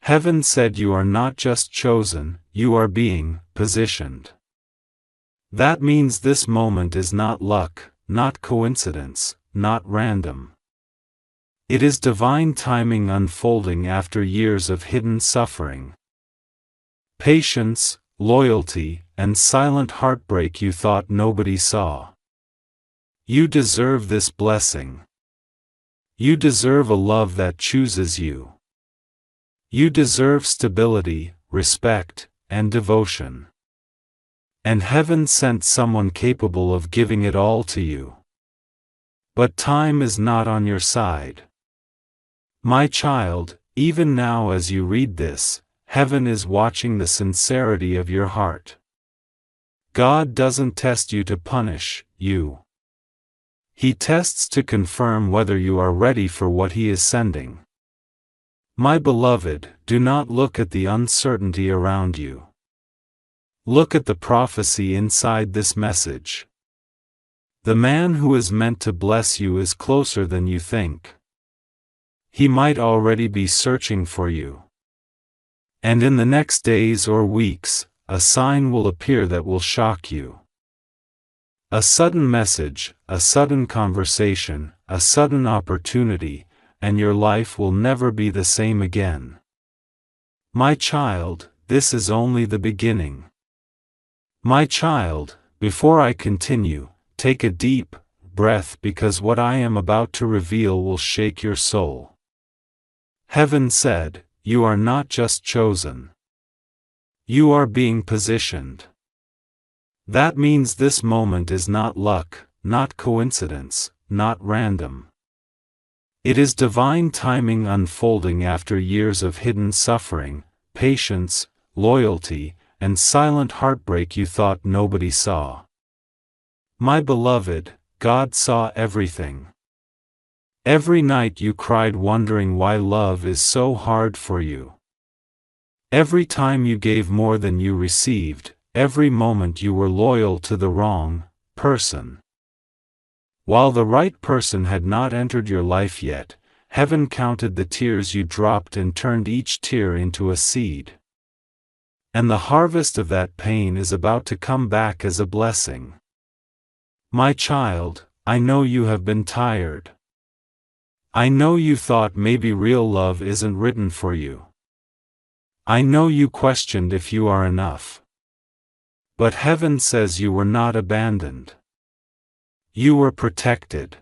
Heaven said you are not just chosen, you are being positioned. That means this moment is not luck, not coincidence, not random. It is divine timing unfolding after years of hidden suffering. Patience, loyalty, and silent heartbreak you thought nobody saw. You deserve this blessing. You deserve a love that chooses you. You deserve stability, respect, and devotion. And heaven sent someone capable of giving it all to you. But time is not on your side. My child, even now as you read this, heaven is watching the sincerity of your heart. God doesn't test you to punish you. He tests to confirm whether you are ready for what He is sending. My beloved, do not look at the uncertainty around you. Look at the prophecy inside this message. The man who is meant to bless you is closer than you think. He might already be searching for you. And in the next days or weeks, a sign will appear that will shock you. A sudden message, a sudden conversation, a sudden opportunity, and your life will never be the same again. My child, this is only the beginning. My child, before I continue, take a deep breath because what I am about to reveal will shake your soul. Heaven said, you are not just chosen. You are being positioned. That means this moment is not luck, not coincidence, not random. It is divine timing unfolding after years of hidden suffering, patience, loyalty, and silent heartbreak you thought nobody saw. My beloved, God saw everything. Every night you cried wondering why love is so hard for you. Every time you gave more than you received, every moment you were loyal to the wrong person. While the right person had not entered your life yet, heaven counted the tears you dropped and turned each tear into a seed. And the harvest of that pain is about to come back as a blessing. My child, I know you have been tired. I know you thought maybe real love isn't written for you. I know you questioned if you are enough. But heaven says you were not abandoned. You were protected.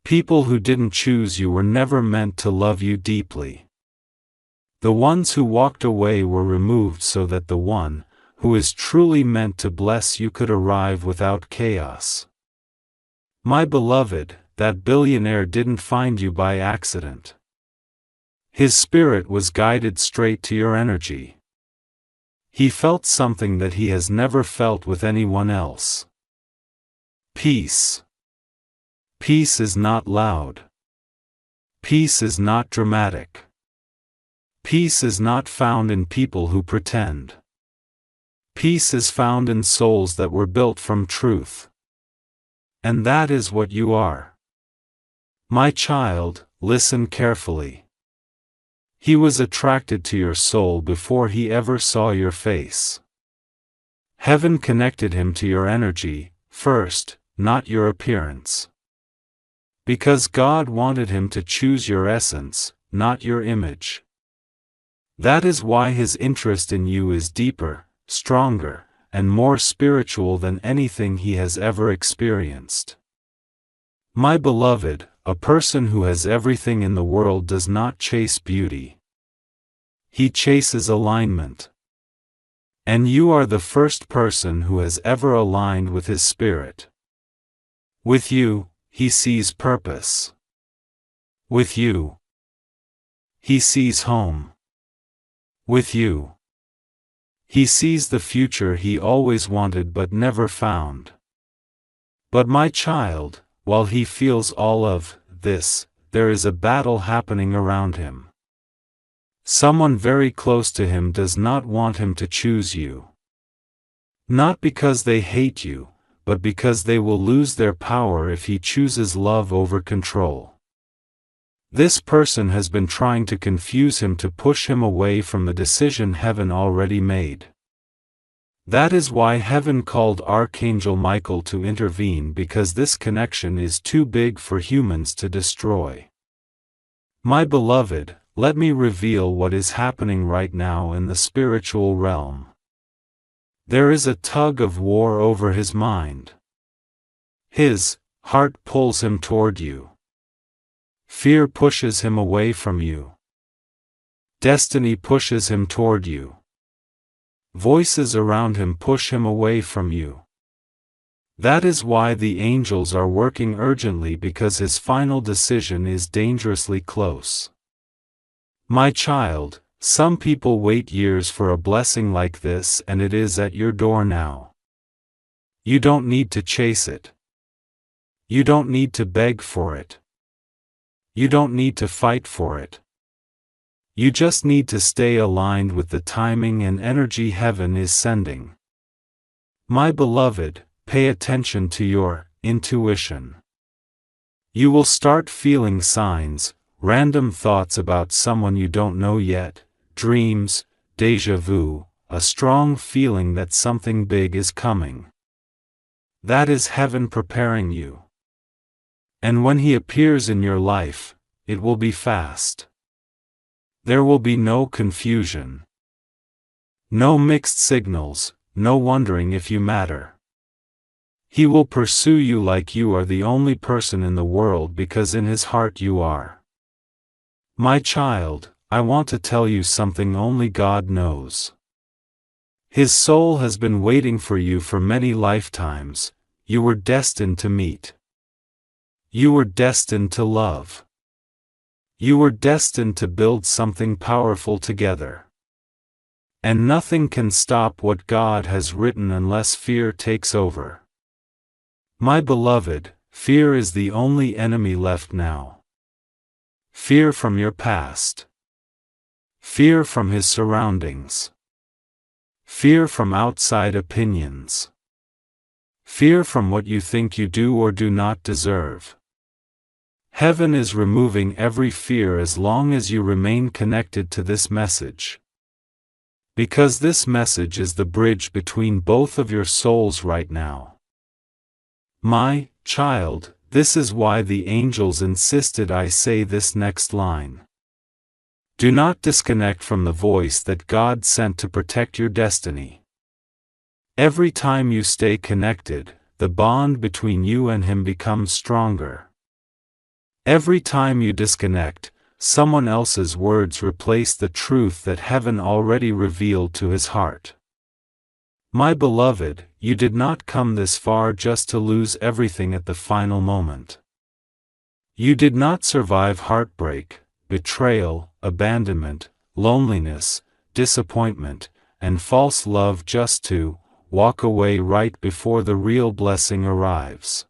People who didn't choose you were never meant to love you deeply. The ones who walked away were removed so that the one, who is truly meant to bless you could arrive without chaos. My beloved, that billionaire didn't find you by accident. His spirit was guided straight to your energy. He felt something that he has never felt with anyone else. Peace. Peace is not loud. Peace is not dramatic. Peace is not found in people who pretend. Peace is found in souls that were built from truth. And that is what you are. My child, listen carefully. He was attracted to your soul before he ever saw your face. Heaven connected him to your energy, first, not your appearance. Because God wanted him to choose your essence, not your image. That is why his interest in you is deeper, stronger, and more spiritual than anything he has ever experienced. My beloved, a person who has everything in the world does not chase beauty. He chases alignment. And you are the first person who has ever aligned with his spirit. With you, he sees purpose. With you, he sees home. With you, he sees the future he always wanted but never found. But my child, while he feels all of this, there is a battle happening around him. Someone very close to him does not want him to choose you. Not because they hate you, but because they will lose their power if he chooses love over control. This person has been trying to confuse him to push him away from the decision heaven already made. That is why heaven called Archangel Michael to intervene, because this connection is too big for humans to destroy. My beloved, let me reveal what is happening right now in the spiritual realm. There is a tug of war over his mind. His heart pulls him toward you. Fear pushes him away from you. Destiny pushes him toward you. Voices around him push him away from you. That is why the angels are working urgently, because his final decision is dangerously close. My child, some people wait years for a blessing like this, and it is at your door now. You don't need to chase it. You don't need to beg for it. You don't need to fight for it. You just need to stay aligned with the timing and energy heaven is sending. My beloved, pay attention to your intuition. You will start feeling signs, random thoughts about someone you don't know yet, dreams, déjà vu, a strong feeling that something big is coming. That is heaven preparing you. And when he appears in your life, it will be fast. There will be no confusion. No mixed signals, no wondering if you matter. He will pursue you like you are the only person in the world, because in his heart you are. My child, I want to tell you something only God knows. His soul has been waiting for you for many lifetimes. You were destined to meet. You were destined to love. You were destined to build something powerful together. And nothing can stop what God has written unless fear takes over. My beloved, fear is the only enemy left now. Fear from your past. Fear from his surroundings. Fear from outside opinions. Fear from what you think you do or do not deserve. Heaven is removing every fear as long as you remain connected to this message. Because this message is the bridge between both of your souls right now. My child, this is why the angels insisted I say this next line. Do not disconnect from the voice that God sent to protect your destiny. Every time you stay connected, the bond between you and him becomes stronger. Every time you disconnect, someone else's words replace the truth that heaven already revealed to his heart. My beloved, you did not come this far just to lose everything at the final moment. You did not survive heartbreak, betrayal, abandonment, loneliness, disappointment, and false love just to walk away right before the real blessing arrives.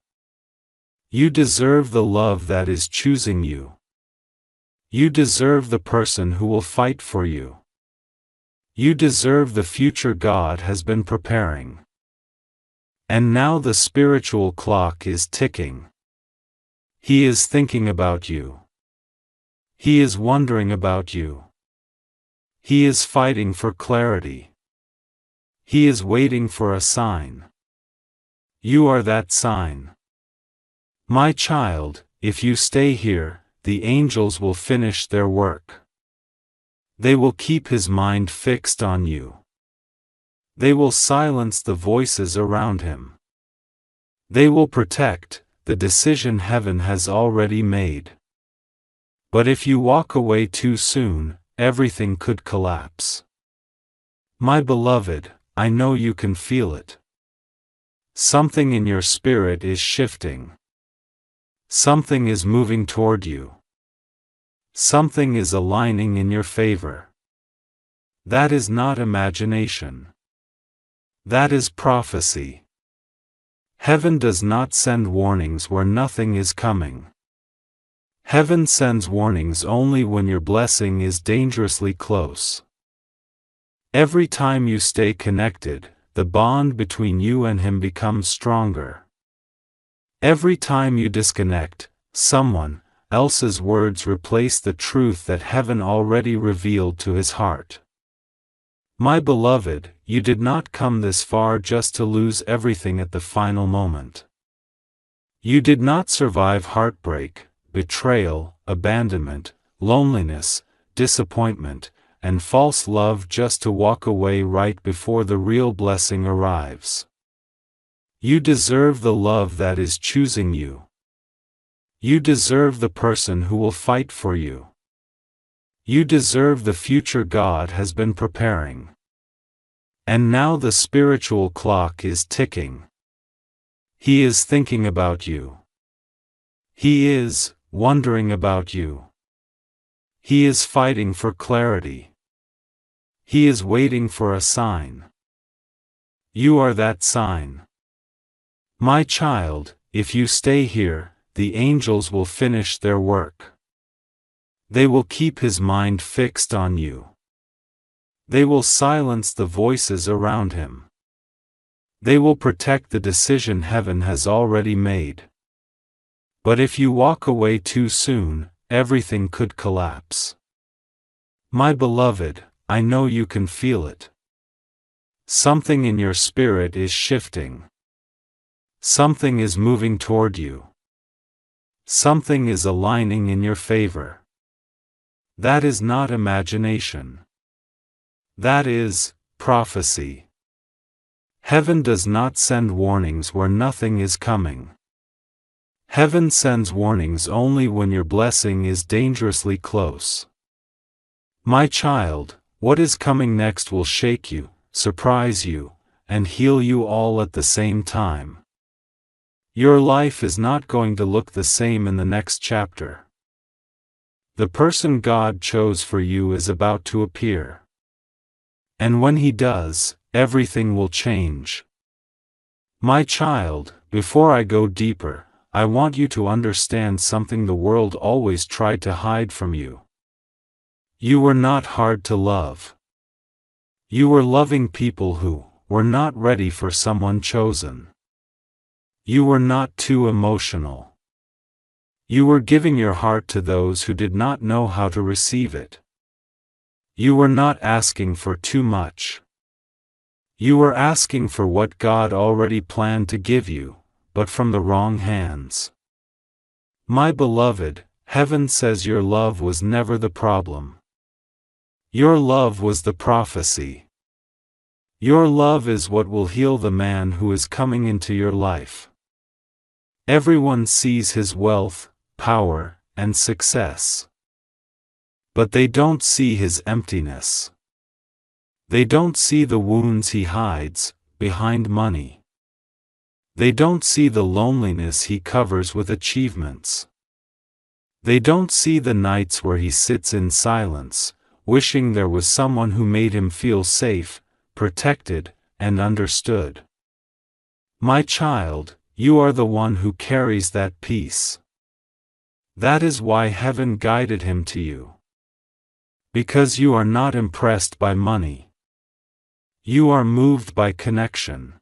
You deserve the love that is choosing you. You deserve the person who will fight for you. You deserve the future God has been preparing. And now the spiritual clock is ticking. He is thinking about you. He is wondering about you. He is fighting for clarity. He is waiting for a sign. You are that sign. My child, if you stay here, the angels will finish their work. They will keep his mind fixed on you. They will silence the voices around him. They will protect the decision heaven has already made. But if you walk away too soon, everything could collapse. My beloved, I know you can feel it. Something in your spirit is shifting. Something is moving toward you. Something is aligning in your favor. That is not imagination. That is prophecy. Heaven does not send warnings where nothing is coming. Heaven sends warnings only when your blessing is dangerously close. Every time you stay connected, the bond between you and him becomes stronger. Every time you disconnect, someone else's words replace the truth that heaven already revealed to his heart. My beloved, you did not come this far just to lose everything at the final moment. You did not survive heartbreak, betrayal, abandonment, loneliness, disappointment, and false love just to walk away right before the real blessing arrives. You deserve the love that is choosing you. You deserve the person who will fight for you. You deserve the future God has been preparing. And now the spiritual clock is ticking. He is thinking about you. He is wondering about you. He is fighting for clarity. He is waiting for a sign. You are that sign. My child, if you stay here, the angels will finish their work. They will keep his mind fixed on you. They will silence the voices around him. They will protect the decision heaven has already made. But if you walk away too soon, everything could collapse. My beloved, I know you can feel it. Something in your spirit is shifting. Something is moving toward you. Something is aligning in your favor. That is not imagination. That is prophecy. Heaven does not send warnings where nothing is coming. Heaven sends warnings only when your blessing is dangerously close. My child, what is coming next will shake you, surprise you, and heal you all at the same time. Your life is not going to look the same in the next chapter. The person God chose for you is about to appear. And when he does, everything will change. My child, before I go deeper, I want you to understand something the world always tried to hide from you. You were not hard to love. You were loving people who were not ready for someone chosen. You were not too emotional. You were giving your heart to those who did not know how to receive it. You were not asking for too much. You were asking for what God already planned to give you, but from the wrong hands. My beloved, heaven says your love was never the problem. Your love was the prophecy. Your love is what will heal the man who is coming into your life. Everyone sees his wealth, power, and success. But they don't see his emptiness. They don't see the wounds he hides behind money. They don't see the loneliness he covers with achievements. They don't see the nights where he sits in silence, wishing there was someone who made him feel safe, protected, and understood. My child, you are the one who carries that peace. That is why heaven guided him to you. Because you are not impressed by money. You are moved by connection.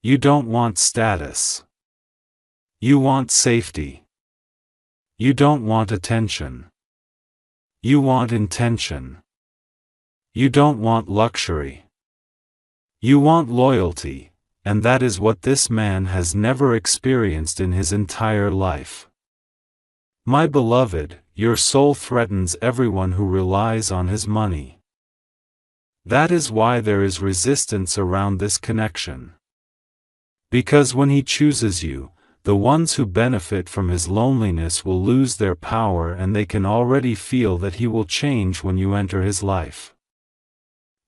You don't want status. You want safety. You don't want attention. You want intention. You don't want luxury. You want loyalty, and that is what this man has never experienced in his entire life. My beloved, your soul threatens everyone who relies on his money. That is why there is resistance around this connection. Because when he chooses you, the ones who benefit from his loneliness will lose their power, and they can already feel that he will change when you enter his life.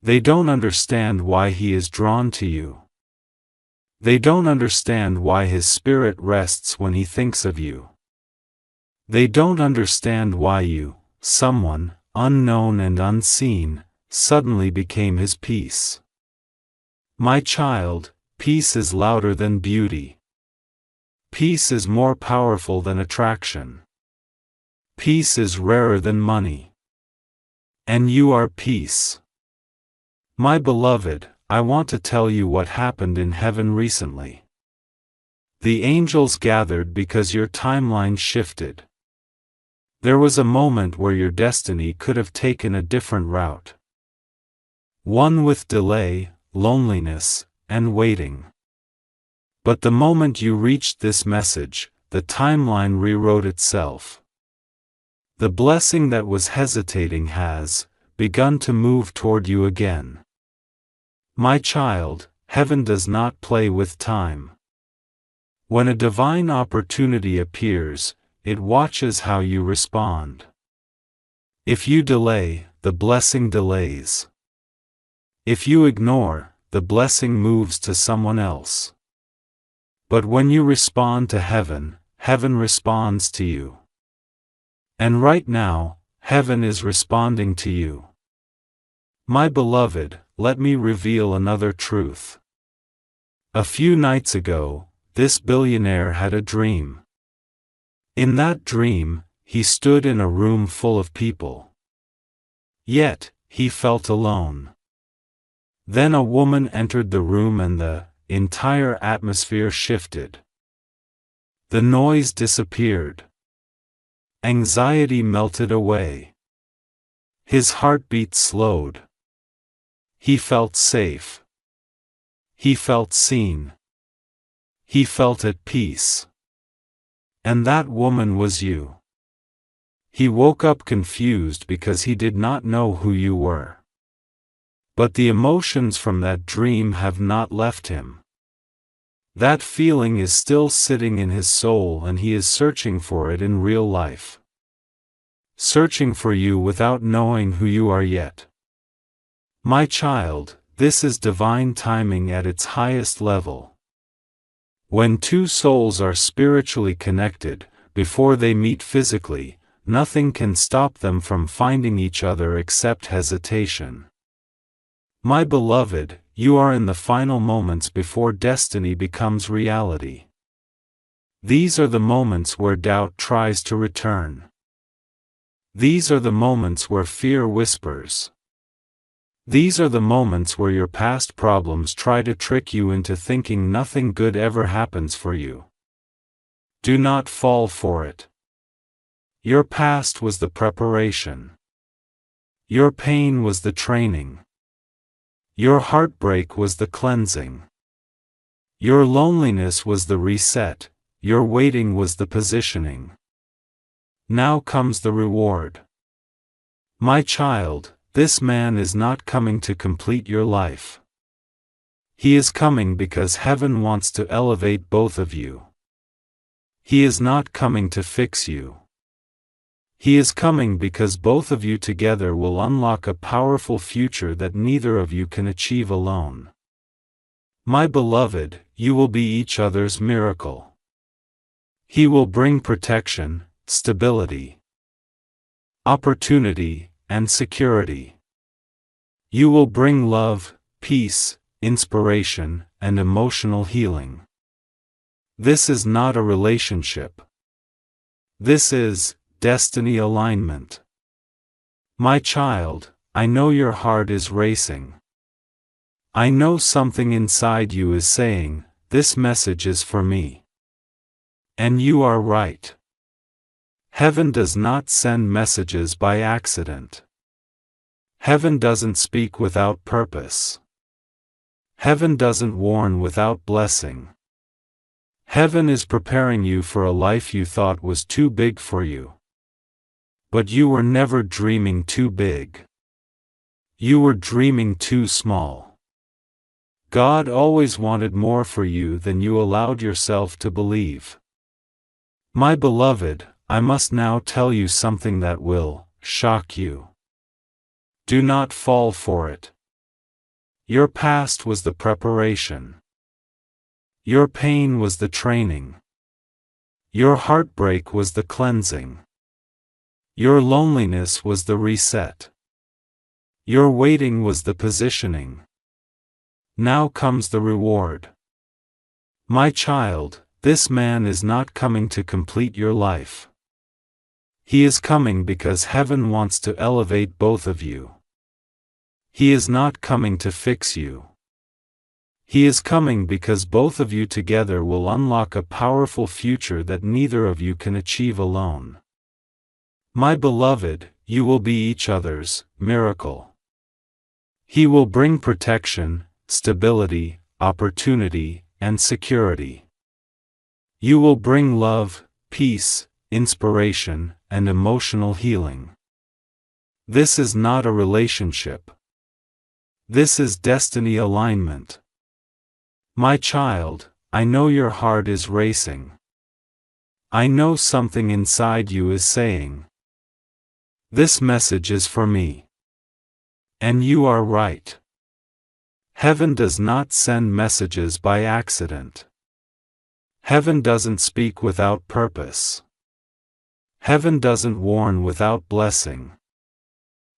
They don't understand why he is drawn to you. They don't understand why his spirit rests when he thinks of you. They don't understand why you, someone, unknown and unseen, suddenly became his peace. My child, peace is louder than beauty. Peace is more powerful than attraction. Peace is rarer than money. And you are peace. My beloved, I want to tell you what happened in heaven recently. The angels gathered because your timeline shifted. There was a moment where your destiny could have taken a different route. One with delay, loneliness, and waiting. But the moment you reached this message, the timeline rewrote itself. The blessing that was hesitating has begun to move toward you again. My child, heaven does not play with time. When a divine opportunity appears, it watches how you respond. If you delay, the blessing delays. If you ignore, the blessing moves to someone else. But when you respond to heaven, heaven responds to you. And right now, heaven is responding to you. My beloved, let me reveal another truth. A few nights ago, this billionaire had a dream. In that dream, he stood in a room full of people. Yet, he felt alone. Then a woman entered the room and the entire atmosphere shifted. The noise disappeared. Anxiety melted away. His heartbeat slowed. He felt safe. He felt seen. He felt at peace. And that woman was you. He woke up confused because he did not know who you were. But the emotions from that dream have not left him. That feeling is still sitting in his soul, and he is searching for it in real life. Searching for you without knowing who you are yet. My child, this is divine timing at its highest level. When two souls are spiritually connected, before they meet physically, nothing can stop them from finding each other except hesitation. My beloved, you are in the final moments before destiny becomes reality. These are the moments where doubt tries to return. These are the moments where fear whispers. These are the moments where your past problems try to trick you into thinking nothing good ever happens for you. Do not fall for it. Your past was the preparation. Your pain was the training. Your heartbreak was the cleansing. Your loneliness was the reset, your waiting was the positioning. Now comes the reward. My child, this man is not coming to complete your life. He is coming because heaven wants to elevate both of you. He is not coming to fix you. He is coming because both of you together will unlock a powerful future that neither of you can achieve alone. My beloved, you will be each other's miracle. He will bring protection, stability, opportunity, and security. You will bring love, peace, inspiration, and emotional healing. This is not a relationship. This is destiny alignment. My child, I know your heart is racing. I know something inside you is saying, this message is for me. And you are right. Heaven does not send messages by accident. Heaven doesn't speak without purpose. Heaven doesn't warn without blessing. Heaven is preparing you for a life you thought was too big for you. But you were never dreaming too big. You were dreaming too small. God always wanted more for you than you allowed yourself to believe. My beloved, I must now tell you something that will shock you. Do not fall for it. Your past was the preparation. Your pain was the training. Your heartbreak was the cleansing. Your loneliness was the reset. Your waiting was the positioning. Now comes the reward. My child, this man is not coming to complete your life. He is coming because heaven wants to elevate both of you. He is not coming to fix you. He is coming because both of you together will unlock a powerful future that neither of you can achieve alone. My beloved, you will be each other's miracle. He will bring protection, stability, opportunity, and security. You will bring love, peace, inspiration, and emotional healing. This is not a relationship. This is destiny alignment. My child, I know your heart is racing. I know something inside you is saying, this message is for me. And you are right. Heaven does not send messages by accident. Heaven doesn't speak without purpose. Heaven doesn't warn without blessing.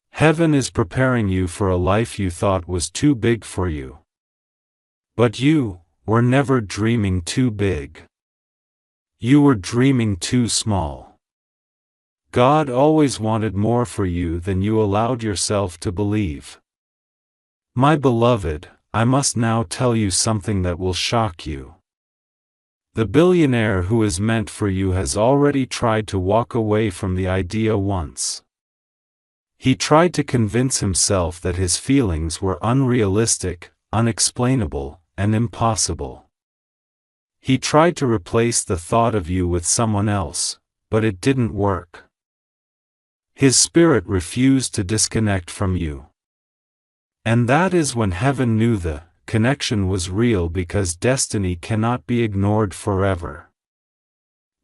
Heaven is preparing you for a life you thought was too big for you. But you were never dreaming too big. You were dreaming too small. God always wanted more for you than you allowed yourself to believe. My beloved, I must now tell you something that will shock you. The billionaire who is meant for you has already tried to walk away from the idea once. He tried to convince himself that his feelings were unrealistic, unexplainable, and impossible. He tried to replace the thought of you with someone else, but it didn't work. His spirit refused to disconnect from you. And that is when heaven knew the connection was real, because destiny cannot be ignored forever.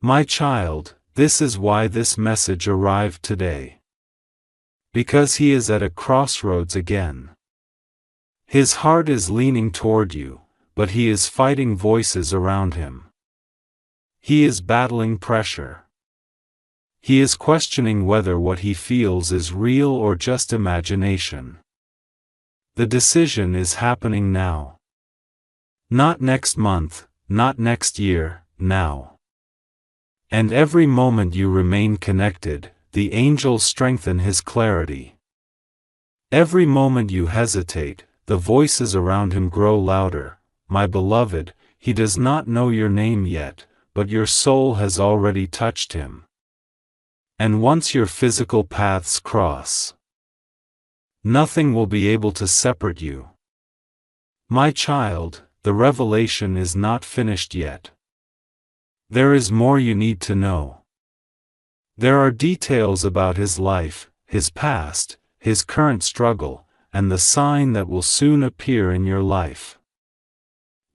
My child, this is why this message arrived today. Because he is at a crossroads again. His heart is leaning toward you, but he is fighting voices around him. He is battling pressure. He is questioning whether what he feels is real or just imagination. The decision is happening now. Not next month, not next year, now. And every moment you remain connected, the angels strengthen his clarity. Every moment you hesitate, the voices around him grow louder. My beloved, he does not know your name yet, but your soul has already touched him. And once your physical paths cross, nothing will be able to separate you. My child, the revelation is not finished yet. There is more you need to know. There are details about his life, his past, his current struggle, and the sign that will soon appear in your life.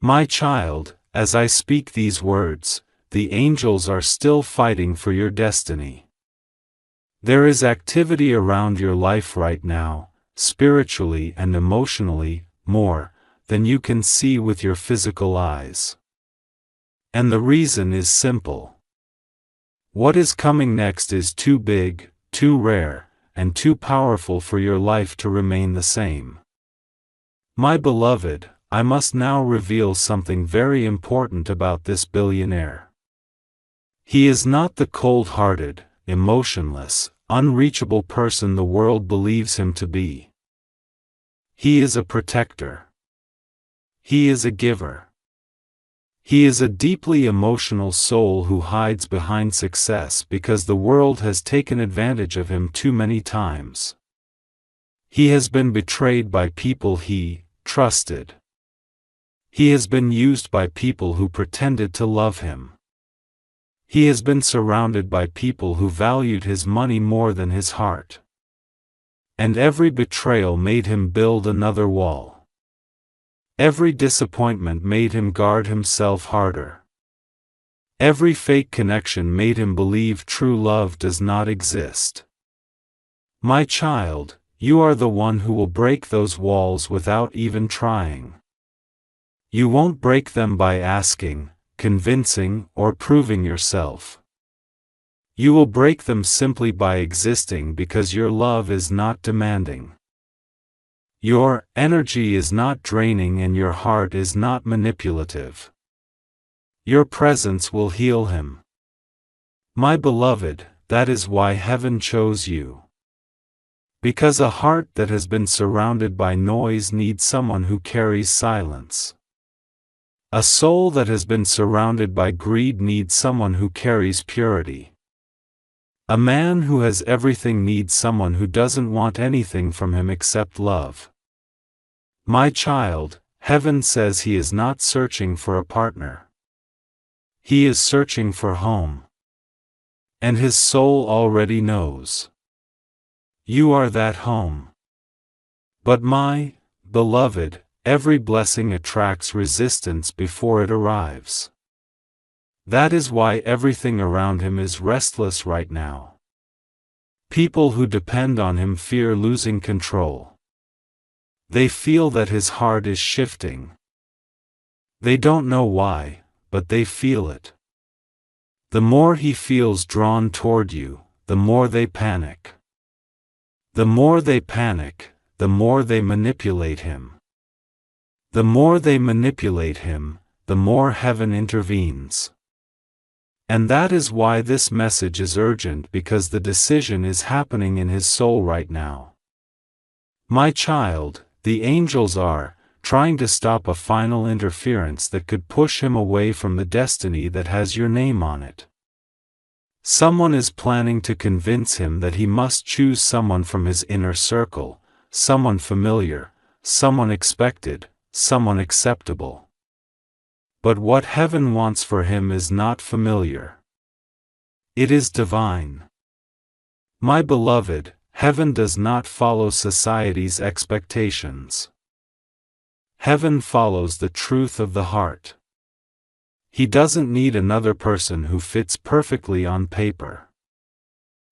My child, as I speak these words, the angels are still fighting for your destiny. There is activity around your life right now, spiritually and emotionally, more than you can see with your physical eyes. And the reason is simple. What is coming next is too big, too rare, and too powerful for your life to remain the same. My beloved, I must now reveal something very important about this billionaire. He is not the cold-hearted, emotionless, unreachable person the world believes him to be. He is a protector. He is a giver. He is a deeply emotional soul who hides behind success because the world has taken advantage of him too many times. He has been betrayed by people he trusted. He has been used by people who pretended to love him. He has been surrounded by people who valued his money more than his heart. And every betrayal made him build another wall. Every disappointment made him guard himself harder. Every fake connection made him believe true love does not exist. My child, you are the one who will break those walls without even trying. You won't break them by asking, convincing, or proving yourself. You will break them simply by existing because your love is not demanding. Your energy is not draining and your heart is not manipulative. Your presence will heal him. My beloved, that is why heaven chose you. Because a heart that has been surrounded by noise needs someone who carries silence. A soul that has been surrounded by greed needs someone who carries purity. A man who has everything needs someone who doesn't want anything from him except love. My child, heaven says he is not searching for a partner. He is searching for home. And his soul already knows. You are that home. But my beloved, every blessing attracts resistance before it arrives. That is why everything around him is restless right now. People who depend on him fear losing control. They feel that his heart is shifting. They don't know why, but they feel it. The more he feels drawn toward you, the more they panic. The more they panic, the more they manipulate him. The more they manipulate him, the more heaven intervenes. And that is why this message is urgent, because the decision is happening in his soul right now. My child, the angels are trying to stop a final interference that could push him away from the destiny that has your name on it. Someone is planning to convince him that he must choose someone from his inner circle, someone familiar, someone expected, someone acceptable. But what heaven wants for him is not familiar. It is divine. My beloved, heaven does not follow society's expectations. Heaven follows the truth of the heart. He doesn't need another person who fits perfectly on paper.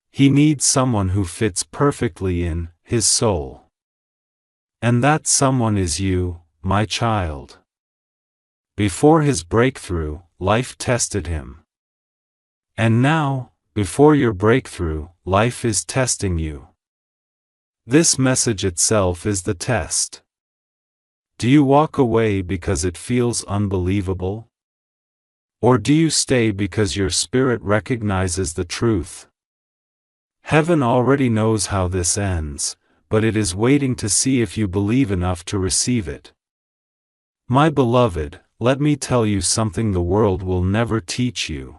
He needs someone who fits perfectly in his soul. And that someone is you, my child. Before his breakthrough, life tested him. And now, before your breakthrough, life is testing you. This message itself is the test. Do you walk away because it feels unbelievable? Or do you stay because your spirit recognizes the truth? Heaven already knows how this ends, but it is waiting to see if you believe enough to receive it. My beloved, let me tell you something the world will never teach you.